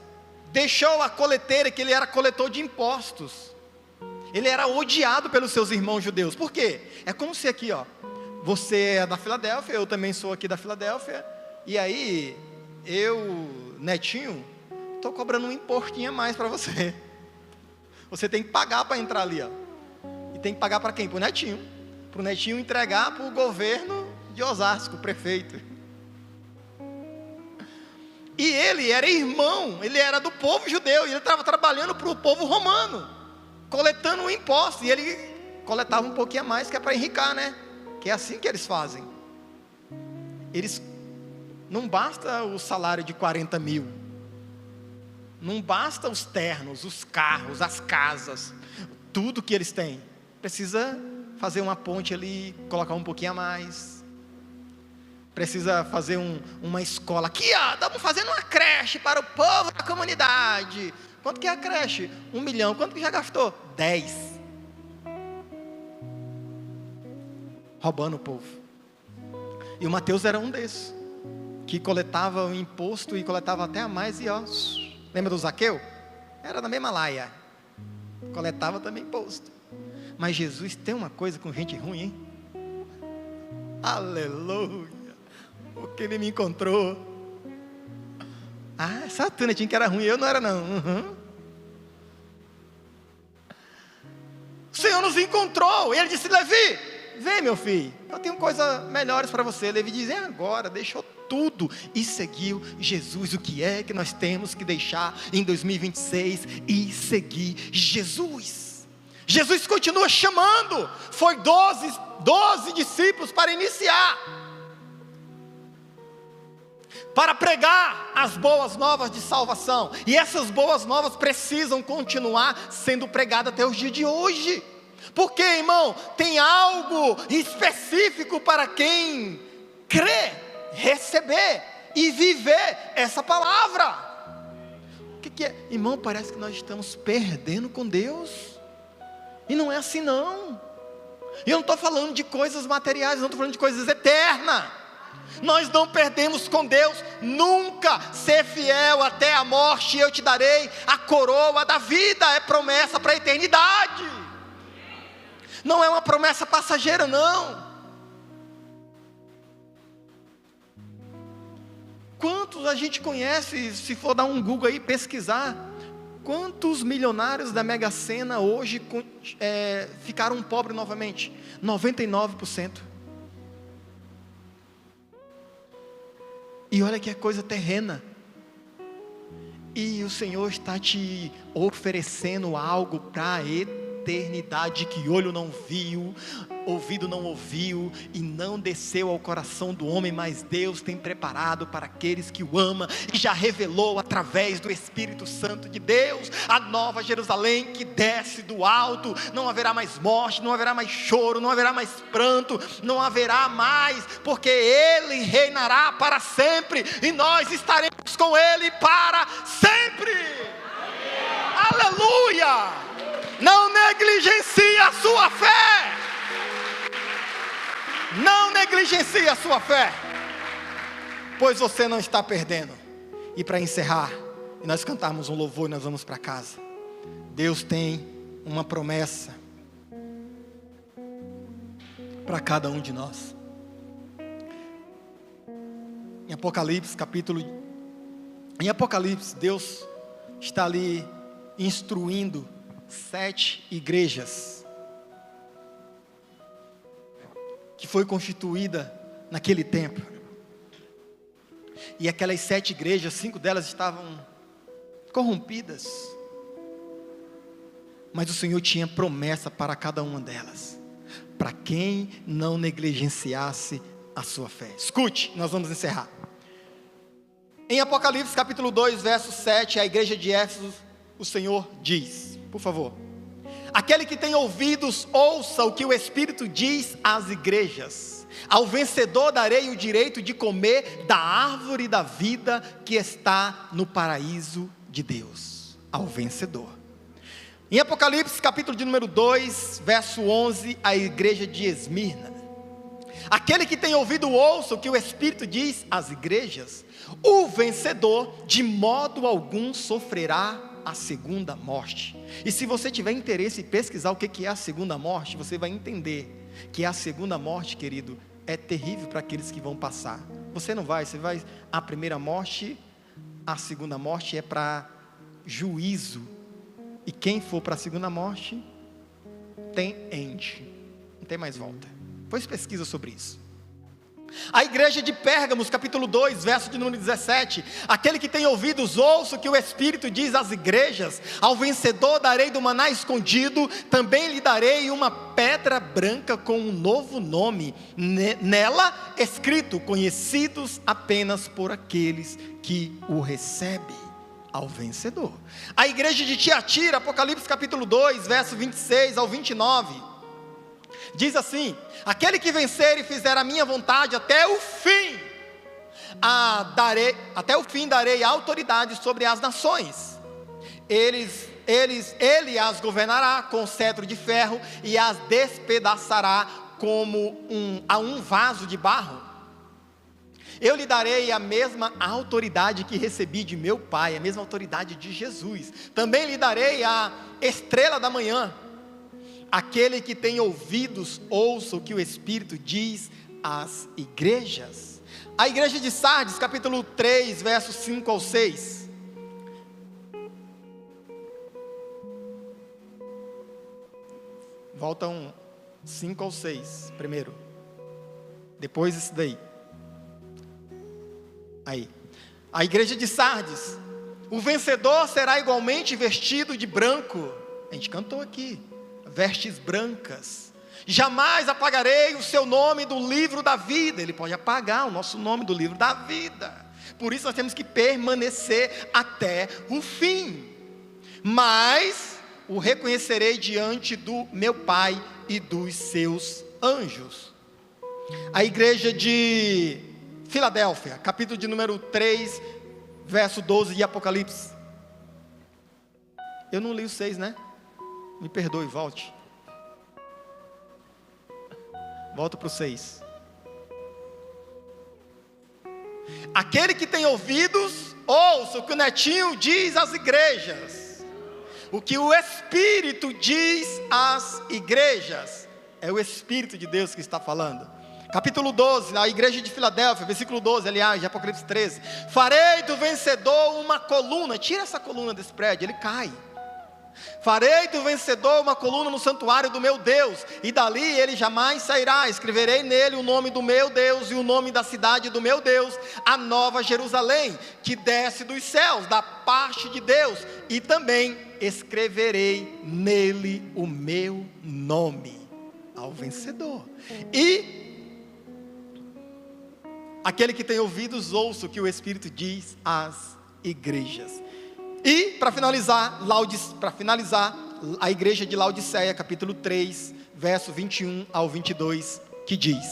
deixou a coleteira, que ele era coletor de impostos. Ele era odiado pelos seus irmãos judeus. Por quê? É como se aqui, você é da Filadélfia, eu também sou aqui da Filadélfia, e aí, eu, netinho, estou cobrando um impostinho a mais para você. Você tem que pagar para entrar ali, E tem que pagar para quem? Para o netinho. Para o netinho entregar para o governo de Osasco, o prefeito. E ele era irmão, ele era do povo judeu, e ele estava trabalhando para o povo romano, coletando um imposto, e ele coletava um pouquinho a mais, que é para enricar, né? Que é assim que eles fazem. Eles, não basta o salário de 40 mil, não basta os ternos, os carros, as casas, tudo que eles têm, precisa fazer uma ponte ali, colocar um pouquinho a mais, precisa fazer uma escola, aqui estamos fazendo uma creche para o povo da comunidade. Quanto que é a creche? 1 milhão, quanto que já gastou? 10. Roubando o povo. E o Mateus era um desses, que coletava o imposto e coletava até a mais e lembra do Zaqueu? Era da mesma laia, coletava também imposto. Mas Jesus tem uma coisa com gente ruim, hein? Aleluia! Porque ele me encontrou. Essa netinho que era ruim, eu não era não. O Senhor nos encontrou, e ele disse: Levi, vem meu filho, eu tenho coisas melhores para você. Levi diz: agora, deixou tudo e seguiu Jesus. O que é que nós temos que deixar em 2026 e seguir Jesus? Jesus continua chamando. Foi 12 discípulos para iniciar, para pregar as boas novas de salvação. E essas boas novas precisam continuar sendo pregadas até os dias de hoje. Porque, irmão, tem algo específico para quem crê, receber e viver essa palavra. O que é? Irmão, parece que nós estamos perdendo com Deus. E não é assim não. E eu não estou falando de coisas materiais, eu não estou falando de coisas eternas. Nós não perdemos com Deus nunca. Ser fiel até a morte, e eu te darei a coroa da vida. É promessa para a eternidade. Não é uma promessa passageira, não. Quantos a gente conhece, se for dar um Google aí, pesquisar, quantos milionários da Mega Sena hoje ficaram pobres novamente? 99%. E olha que é coisa terrena. E o Senhor está te oferecendo algo para a eternidade. eternidade, que olho não viu, ouvido não ouviu, e não desceu ao coração do homem, mas Deus tem preparado para aqueles que o amam, e já revelou através do Espírito Santo de Deus, a nova Jerusalém que desce do alto. Não haverá mais morte, não haverá mais choro, não haverá mais pranto, não haverá mais, porque Ele reinará para sempre, e nós estaremos com Ele para sempre. Aleluia! Não negligencie a sua fé. Não negligencie a sua fé, pois você não está perdendo. E para encerrar, e nós cantarmos um louvor e nós vamos para casa. Deus tem uma promessa para cada um de nós. Em Apocalipse, Deus está ali instruindo 7 igrejas que foi constituída naquele tempo. E aquelas 7 igrejas, 5 delas estavam corrompidas, mas o Senhor tinha promessa para cada uma delas, para quem não negligenciasse a sua fé. Escute, nós vamos encerrar. Em Apocalipse capítulo 2, verso 7, a igreja de Éfeso, o Senhor diz, por favor: aquele que tem ouvidos, ouça o que o Espírito diz às igrejas. Ao vencedor darei o direito de comer da árvore da vida que está no paraíso de Deus. Ao vencedor. Em Apocalipse capítulo de número 2, verso 11, a igreja de Esmirna: aquele que tem ouvido, ouça o que o Espírito diz às igrejas. O vencedor de modo algum sofrerá a segunda morte. E se você tiver interesse em pesquisar o que é a segunda morte, você vai entender que a segunda morte, querido, é terrível para aqueles que vão passar. Você vai, a primeira morte, a segunda morte é para juízo. E quem for para a segunda morte, tem end, não tem mais volta. Pois pesquisa sobre isso. A igreja de Pérgamos, capítulo 2, verso de número 17: aquele que tem ouvidos, ouça o que o Espírito diz às igrejas. Ao vencedor darei do maná escondido, também lhe darei uma pedra branca com um novo nome, nela escrito: conhecidos apenas por aqueles que o recebem. Ao vencedor. A igreja de Tiatira, Apocalipse capítulo 2, verso 26 ao 29, diz assim: aquele que vencer e fizer a minha vontade até o fim, darei autoridade sobre as nações. Ele as governará com cetro de ferro e as despedaçará como a um vaso de barro. Eu lhe darei a mesma autoridade que recebi de meu Pai, a mesma autoridade de Jesus. Também lhe darei a estrela da manhã. Aquele que tem ouvidos, ouça o que o Espírito diz às igrejas. A igreja de Sardes, capítulo 3, versos 5 ao 6. Voltam 5 ao 6 primeiro. Depois isso daí. Aí. A igreja de Sardes: o vencedor será igualmente vestido de branco. A gente cantou aqui. Vestes brancas. Jamais apagarei o seu nome do livro da vida. Ele pode apagar o nosso nome do livro da vida. Por isso nós temos que permanecer até o fim. Mas o reconhecerei diante do meu Pai e dos seus anjos. A igreja de Filadélfia, capítulo de número 3, verso 12 de Apocalipse. Eu não li o 6, né? Me perdoe, volte. Volta para o 6. Aquele que tem ouvidos, ouça o que o Netinho diz às igrejas. O que o Espírito diz às igrejas. É o Espírito de Deus que está falando. Capítulo 12, a igreja de Filadélfia, versículo 12, aliás, de Apocalipse 13. Farei do vencedor uma coluna. Tira essa coluna desse prédio, ele cai. Farei do vencedor uma coluna no santuário do meu Deus, e dali ele jamais sairá. Escreverei nele o nome do meu Deus e o nome da cidade do meu Deus, a nova Jerusalém, que desce dos céus, da parte de Deus, e também escreverei nele o meu nome, ao vencedor. E aquele que tem ouvidos, ouça o que o Espírito diz às igrejas. E para finalizar, a igreja de Laodiceia, capítulo 3, verso 21 ao 22, que diz: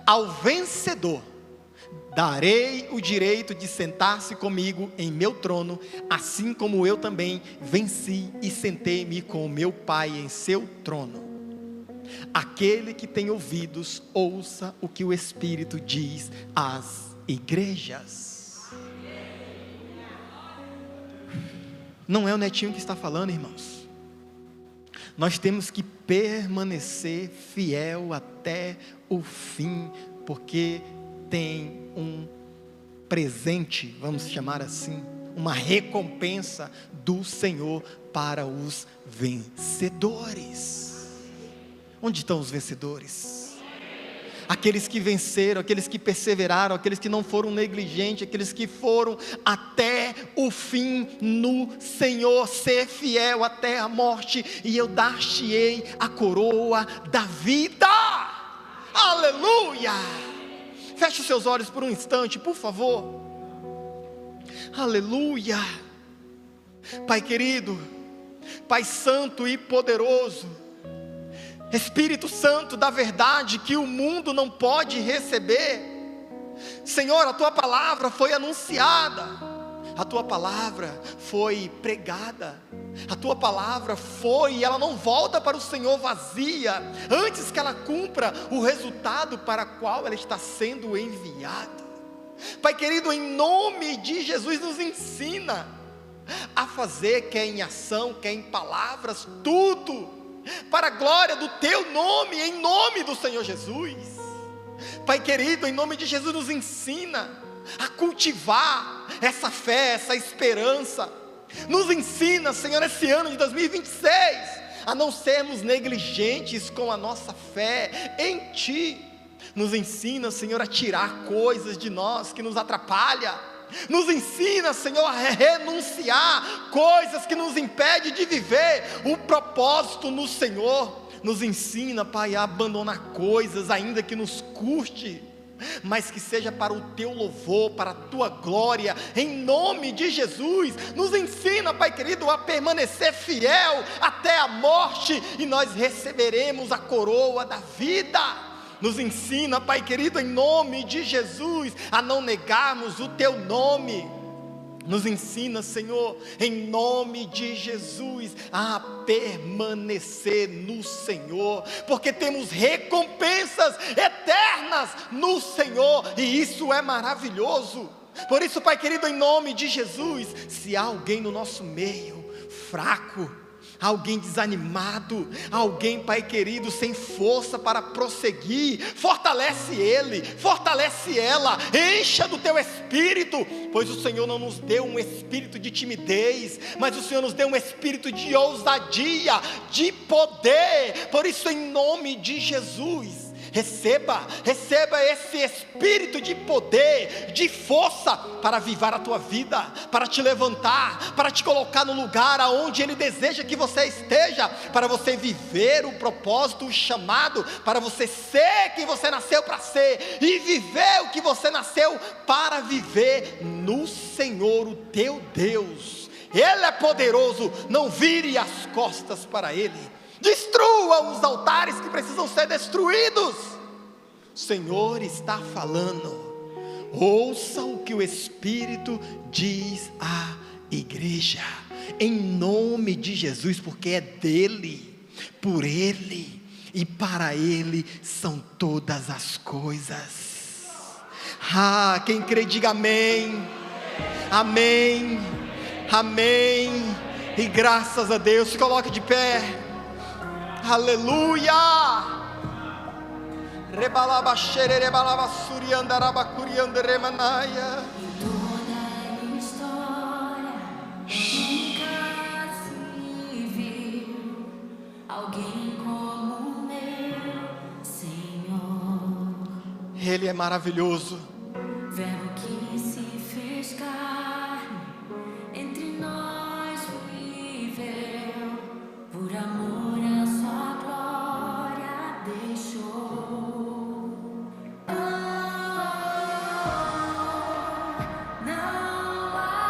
ao vencedor darei o direito de sentar-se comigo em meu trono, assim como eu também venci e sentei-me com o meu Pai em seu trono. Aquele que tem ouvidos, ouça o que o Espírito diz às igrejas. Não é o Netinho que está falando, irmãos. Nós temos que permanecer fiel até o fim, porque tem um presente, vamos chamar assim, uma recompensa do Senhor para os vencedores. Onde estão os vencedores? Aqueles que venceram, aqueles que perseveraram, aqueles que não foram negligentes, aqueles que foram até o fim no Senhor, ser fiel até a morte, e eu dar-te-ei a coroa da vida. Aleluia! Feche os seus olhos por um instante, por favor. Aleluia! Pai querido, Pai santo e poderoso, Espírito Santo da verdade que o mundo não pode receber. Senhor, a Tua palavra foi anunciada, a Tua palavra foi pregada, a Tua palavra foi, e ela não volta para o Senhor vazia, antes que ela cumpra o resultado para o qual ela está sendo enviada. Pai querido, em nome de Jesus, nos ensina a fazer, quer em ação, quer em palavras, tudo para a glória do Teu nome, em nome do Senhor Jesus. Pai querido, em nome de Jesus, nos ensina a cultivar essa fé, essa esperança. Nos ensina, Senhor, esse ano de 2026, a não sermos negligentes com a nossa fé em Ti. Nos ensina, Senhor, a tirar coisas de nós que nos atrapalham. Nos ensina, Senhor, a renunciar coisas que nos impedem de viver o propósito no Senhor. Nos ensina, Pai, a abandonar coisas, ainda que nos custe, mas que seja para o Teu louvor, para a Tua glória, em nome de Jesus. Nos ensina, Pai querido, a permanecer fiel até a morte, e nós receberemos a coroa da vida. Nos ensina, Pai querido, em nome de Jesus, a não negarmos o Teu nome. Nos ensina, Senhor, em nome de Jesus, a permanecer no Senhor, porque temos recompensas eternas no Senhor, e isso é maravilhoso. Por isso, Pai querido, em nome de Jesus, se há alguém no nosso meio fraco, alguém desanimado, alguém, Pai querido, sem força para prosseguir, fortalece ele, fortalece ela, encha do Teu Espírito, pois o Senhor não nos deu um espírito de timidez, mas o Senhor nos deu um espírito de ousadia, de poder. Por isso, em nome de Jesus, receba esse espírito de poder, de força, para avivar a tua vida, para te levantar, para te colocar no lugar aonde Ele deseja que você esteja, para você viver o propósito, o chamado, para você ser quem você nasceu para ser, e viver o que você nasceu para viver no Senhor, o teu Deus. Ele é poderoso, não vire as costas para Ele. Destrua os altares que precisam ser destruídos. O Senhor está falando. Ouça o que o Espírito diz à igreja, em nome de Jesus, porque é dele, por Ele e para Ele são todas as coisas. Quem crê diga amém, amém, amém, e graças a Deus. Se coloque de pé. Aleluia. Rebalaba xere, rebalaba surianda, rabacurianda, remanaya. Toda história nunca se Ele é maravilhoso. Verbo que se fez carne, entre nós viveu, por amor a sua glória deixou. Oh, não há outro,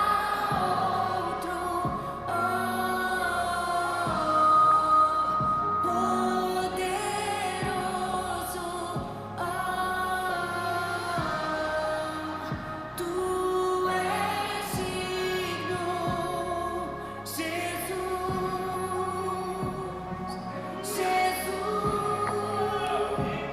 poderoso, tu és digno, Jesus, Jesus.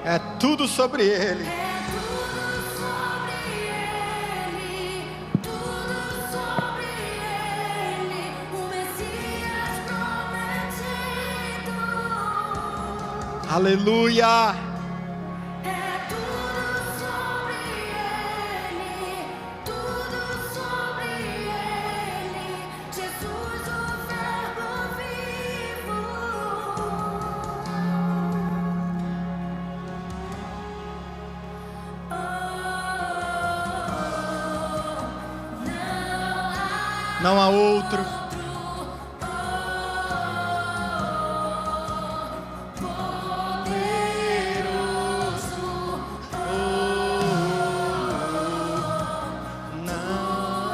É tudo sobre Ele. É tudo sobre Ele, tudo sobre Ele, o Messias prometido. Aleluia. É tudo sobre Ele, tudo sobre Ele, Jesus, o Verbo vivo. Não há outro. Não.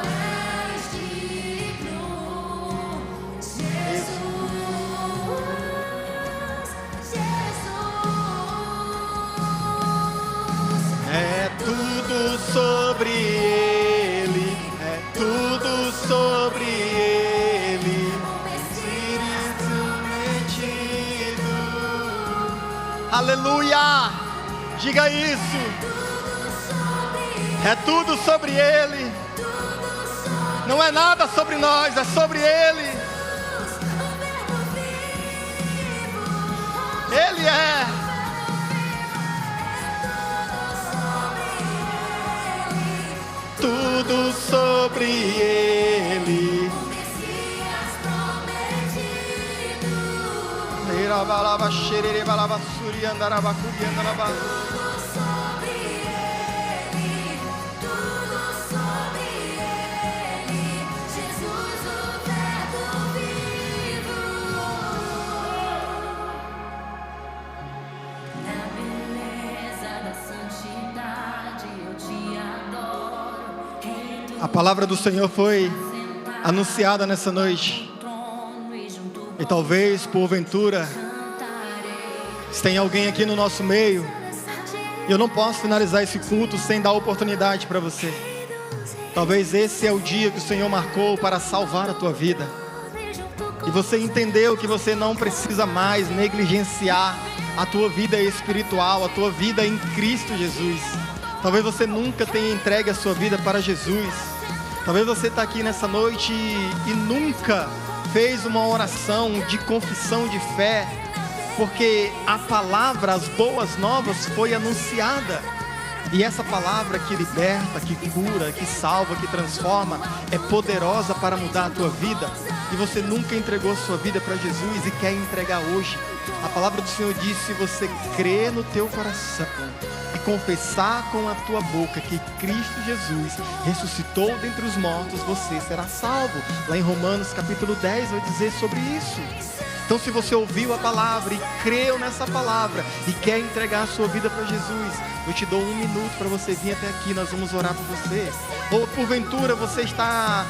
É tudo sobre Ele. É tudo sobre Ele. Espírito metido. Aleluia. Diga isso. É tudo sobre Ele. Não é nada sobre nós, é sobre Ele. Ele é. Tudo sobre Ele. Irabalaba xerere balaba suri andaraba curi andaraba. A palavra do Senhor foi anunciada nessa noite. E talvez, porventura, se tem alguém aqui no nosso meio, eu não posso finalizar esse culto sem dar oportunidade para você. Talvez esse é o dia que o Senhor marcou para salvar a tua vida. E você entendeu que você não precisa mais negligenciar a tua vida espiritual, a tua vida em Cristo Jesus. Talvez você nunca tenha entregue a sua vida para Jesus. Talvez você está aqui nessa noite e nunca fez uma oração de confissão de fé, porque a palavra, as boas novas foi anunciada. E essa palavra que liberta, que cura, que salva, que transforma, é poderosa para mudar a tua vida. E você nunca entregou a sua vida para Jesus e quer entregar hoje. A palavra do Senhor diz: se você crer no teu coração e confessar com a tua boca que Cristo Jesus ressuscitou dentre os mortos, você será salvo. Lá em Romanos capítulo 10 vai dizer sobre isso. Então, se você ouviu a palavra e creu nessa palavra e quer entregar a sua vida para Jesus, eu te dou 1 minuto para você vir até aqui, nós vamos orar por você. Ou porventura você está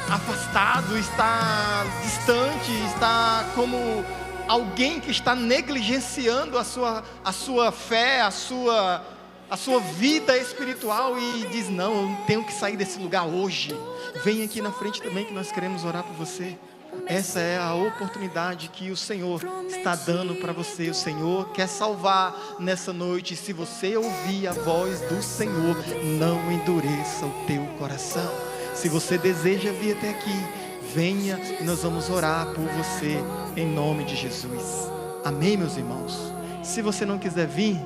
afastado, está distante, está como alguém que está negligenciando a sua fé, a sua vida espiritual e diz: não, eu tenho que sair desse lugar hoje. Vem aqui na frente também que nós queremos orar por você. Essa é a oportunidade que o Senhor está dando para você. O Senhor quer salvar nessa noite. Se você ouvir a voz do Senhor, não endureça o teu coração. Se você deseja vir até aqui, venha e nós vamos orar por você em nome de Jesus. Amém, meus irmãos? Se você não quiser vir,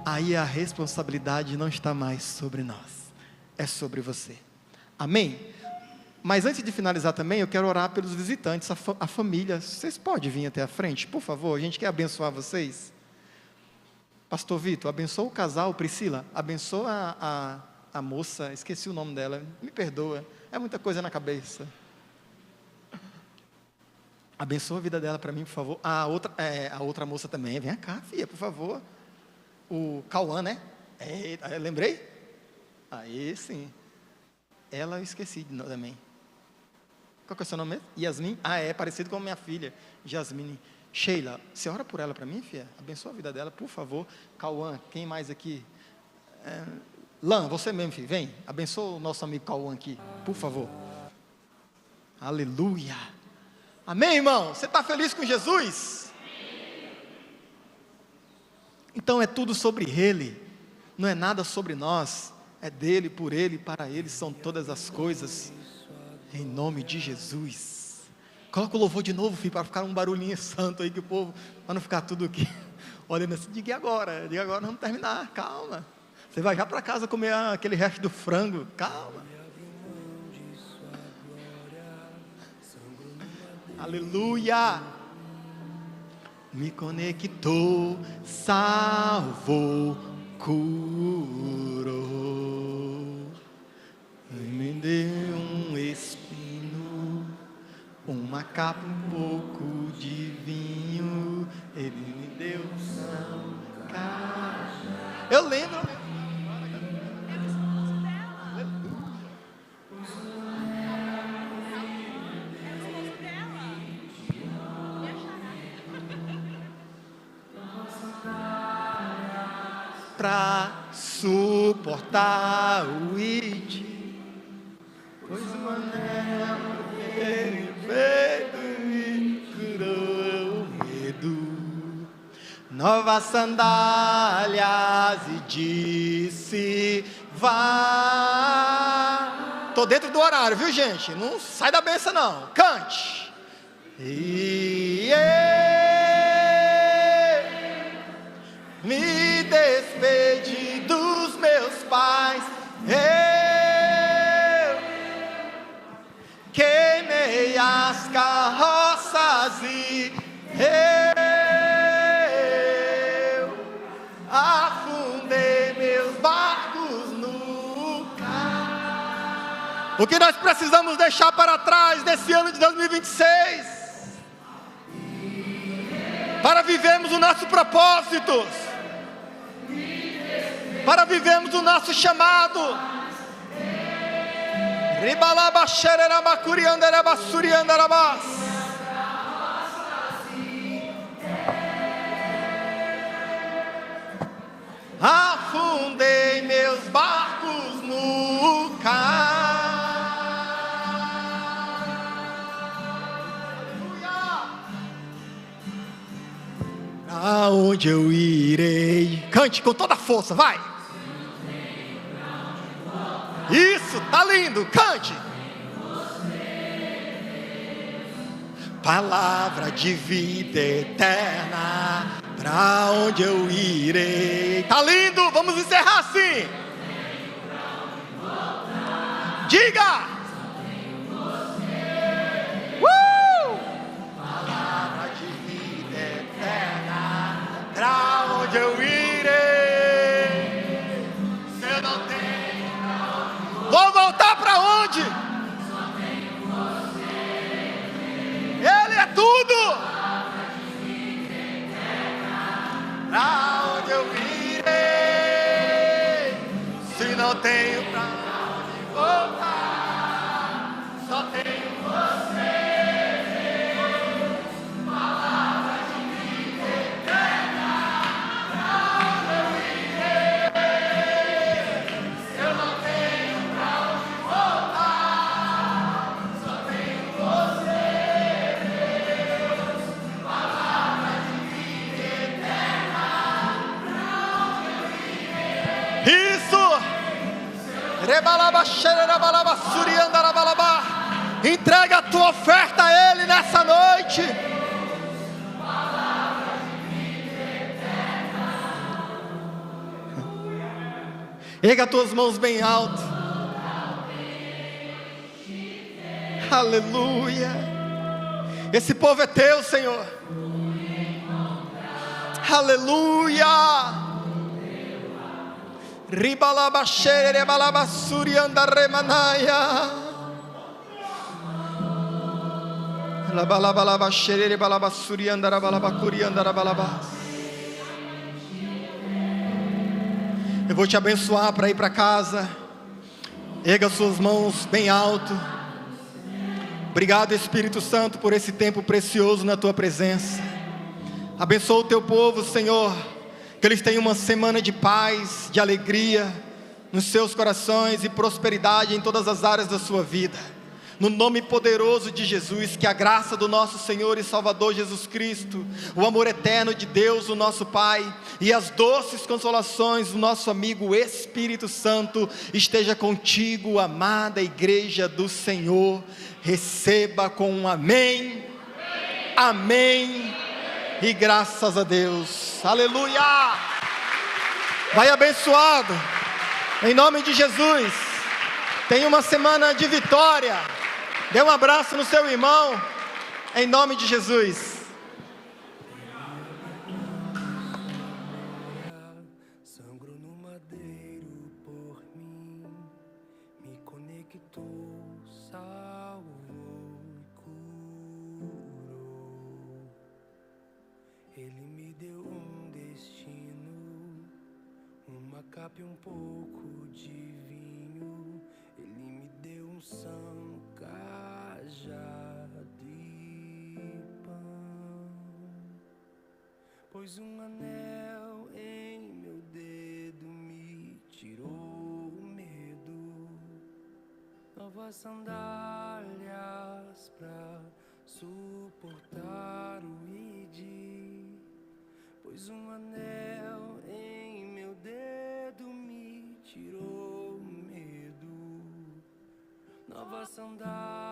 aí a responsabilidade não está mais sobre nós, é sobre você. Amém? Mas antes de finalizar também, eu quero orar pelos visitantes, a família. Vocês podem vir até a frente, por favor? A gente quer abençoar vocês. Pastor Vitor, abençoa o casal, Priscila, abençoa a moça, esqueci o nome dela, me perdoa, é muita coisa na cabeça. Abençoa a vida dela para mim, por favor. A outra moça também, vem cá, filha, por favor. O Cauã, né? Lembrei? Aí sim. Ela eu esqueci também. Qual que é o seu nome mesmo? Yasmin? É parecido com a minha filha, Jasmine. Sheila, você ora por ela para mim, filha? Abençoa a vida dela, por favor. Cauã, quem mais aqui? Lan, você mesmo, filho, vem. Abençoa o nosso amigo Cauã aqui, por favor. Aleluia. Amém, irmão? Você está feliz com Jesus? Então é tudo sobre Ele, não é nada sobre nós, é dele, por Ele, para Ele são todas as coisas, em nome de Jesus. Coloca o louvor de novo, filho, para ficar um barulhinho santo aí, que o povo, para não ficar tudo aqui, olhando assim, diga agora, vamos terminar, calma, você vai já para casa comer aquele resto do frango, calma. Aleluia. Me conectou, salvou, curou. Me deu um espinho, uma capa, um pouco de vinho. Ele me deu eu lembro. Para suportar o id, pois o anel perfeito me curou o medo. Novas sandálias e disse: vá. Tô dentro do horário, viu, gente? Não sai da benção não. Cante. Me despedi dos meus pais, eu queimei as carroças e eu afundei meus barcos no mar. O que nós precisamos deixar para trás nesse ano de 2026? Para vivermos o nosso propósito, para vivermos o nosso chamado. Afundei meus barcos no cais. Aonde eu irei? Cante com toda a força, vai! Isso, tá lindo, cante! Palavra de vida eterna, pra onde eu irei? Tá lindo, vamos encerrar assim! Diga! Palavra de vida eterna, pra onde eu irei? Se eu não tenho pra onde vou voltar pra onde? Só tenho você. Ele é tudo. Pra onde eu irei? Se não tenho pra onde voltar, só tenho você. Entrega a tua oferta a Ele nessa noite. Erga as tuas mãos bem alto. Aleluia. Esse povo é teu, Senhor. Aleluia. Ribalabashere balabasuri andaremanaya. Labalabalabashere balabasuri andarabalabacuri andarabalabas. Eu vou te abençoar para ir para casa. Erga suas mãos bem alto. Obrigado, Espírito Santo, por esse tempo precioso na tua presença. Abençoa o teu povo, Senhor, que eles tenham uma semana de paz, de alegria nos seus corações e prosperidade em todas as áreas da sua vida. No nome poderoso de Jesus, que a graça do nosso Senhor e Salvador Jesus Cristo, o amor eterno de Deus, o nosso Pai, e as doces consolações do nosso amigo Espírito Santo, esteja contigo, amada igreja do Senhor. Receba com um amém, amém, e graças a Deus, aleluia. Vai abençoado, em nome de Jesus. Tenha uma semana de vitória. Dê um abraço no seu irmão, em nome de Jesus. Sangrou no madeiro por mim, me conectou, salvou e curou. Ele me deu um destino, uma capa e um pouco de vinho. Ele me deu um sangue, de pão, pôs um anel em meu dedo, me tirou o medo, novas sandálias pra suportar o id, pôs um anel em meu dedo, me tirou o medo, novas sandálias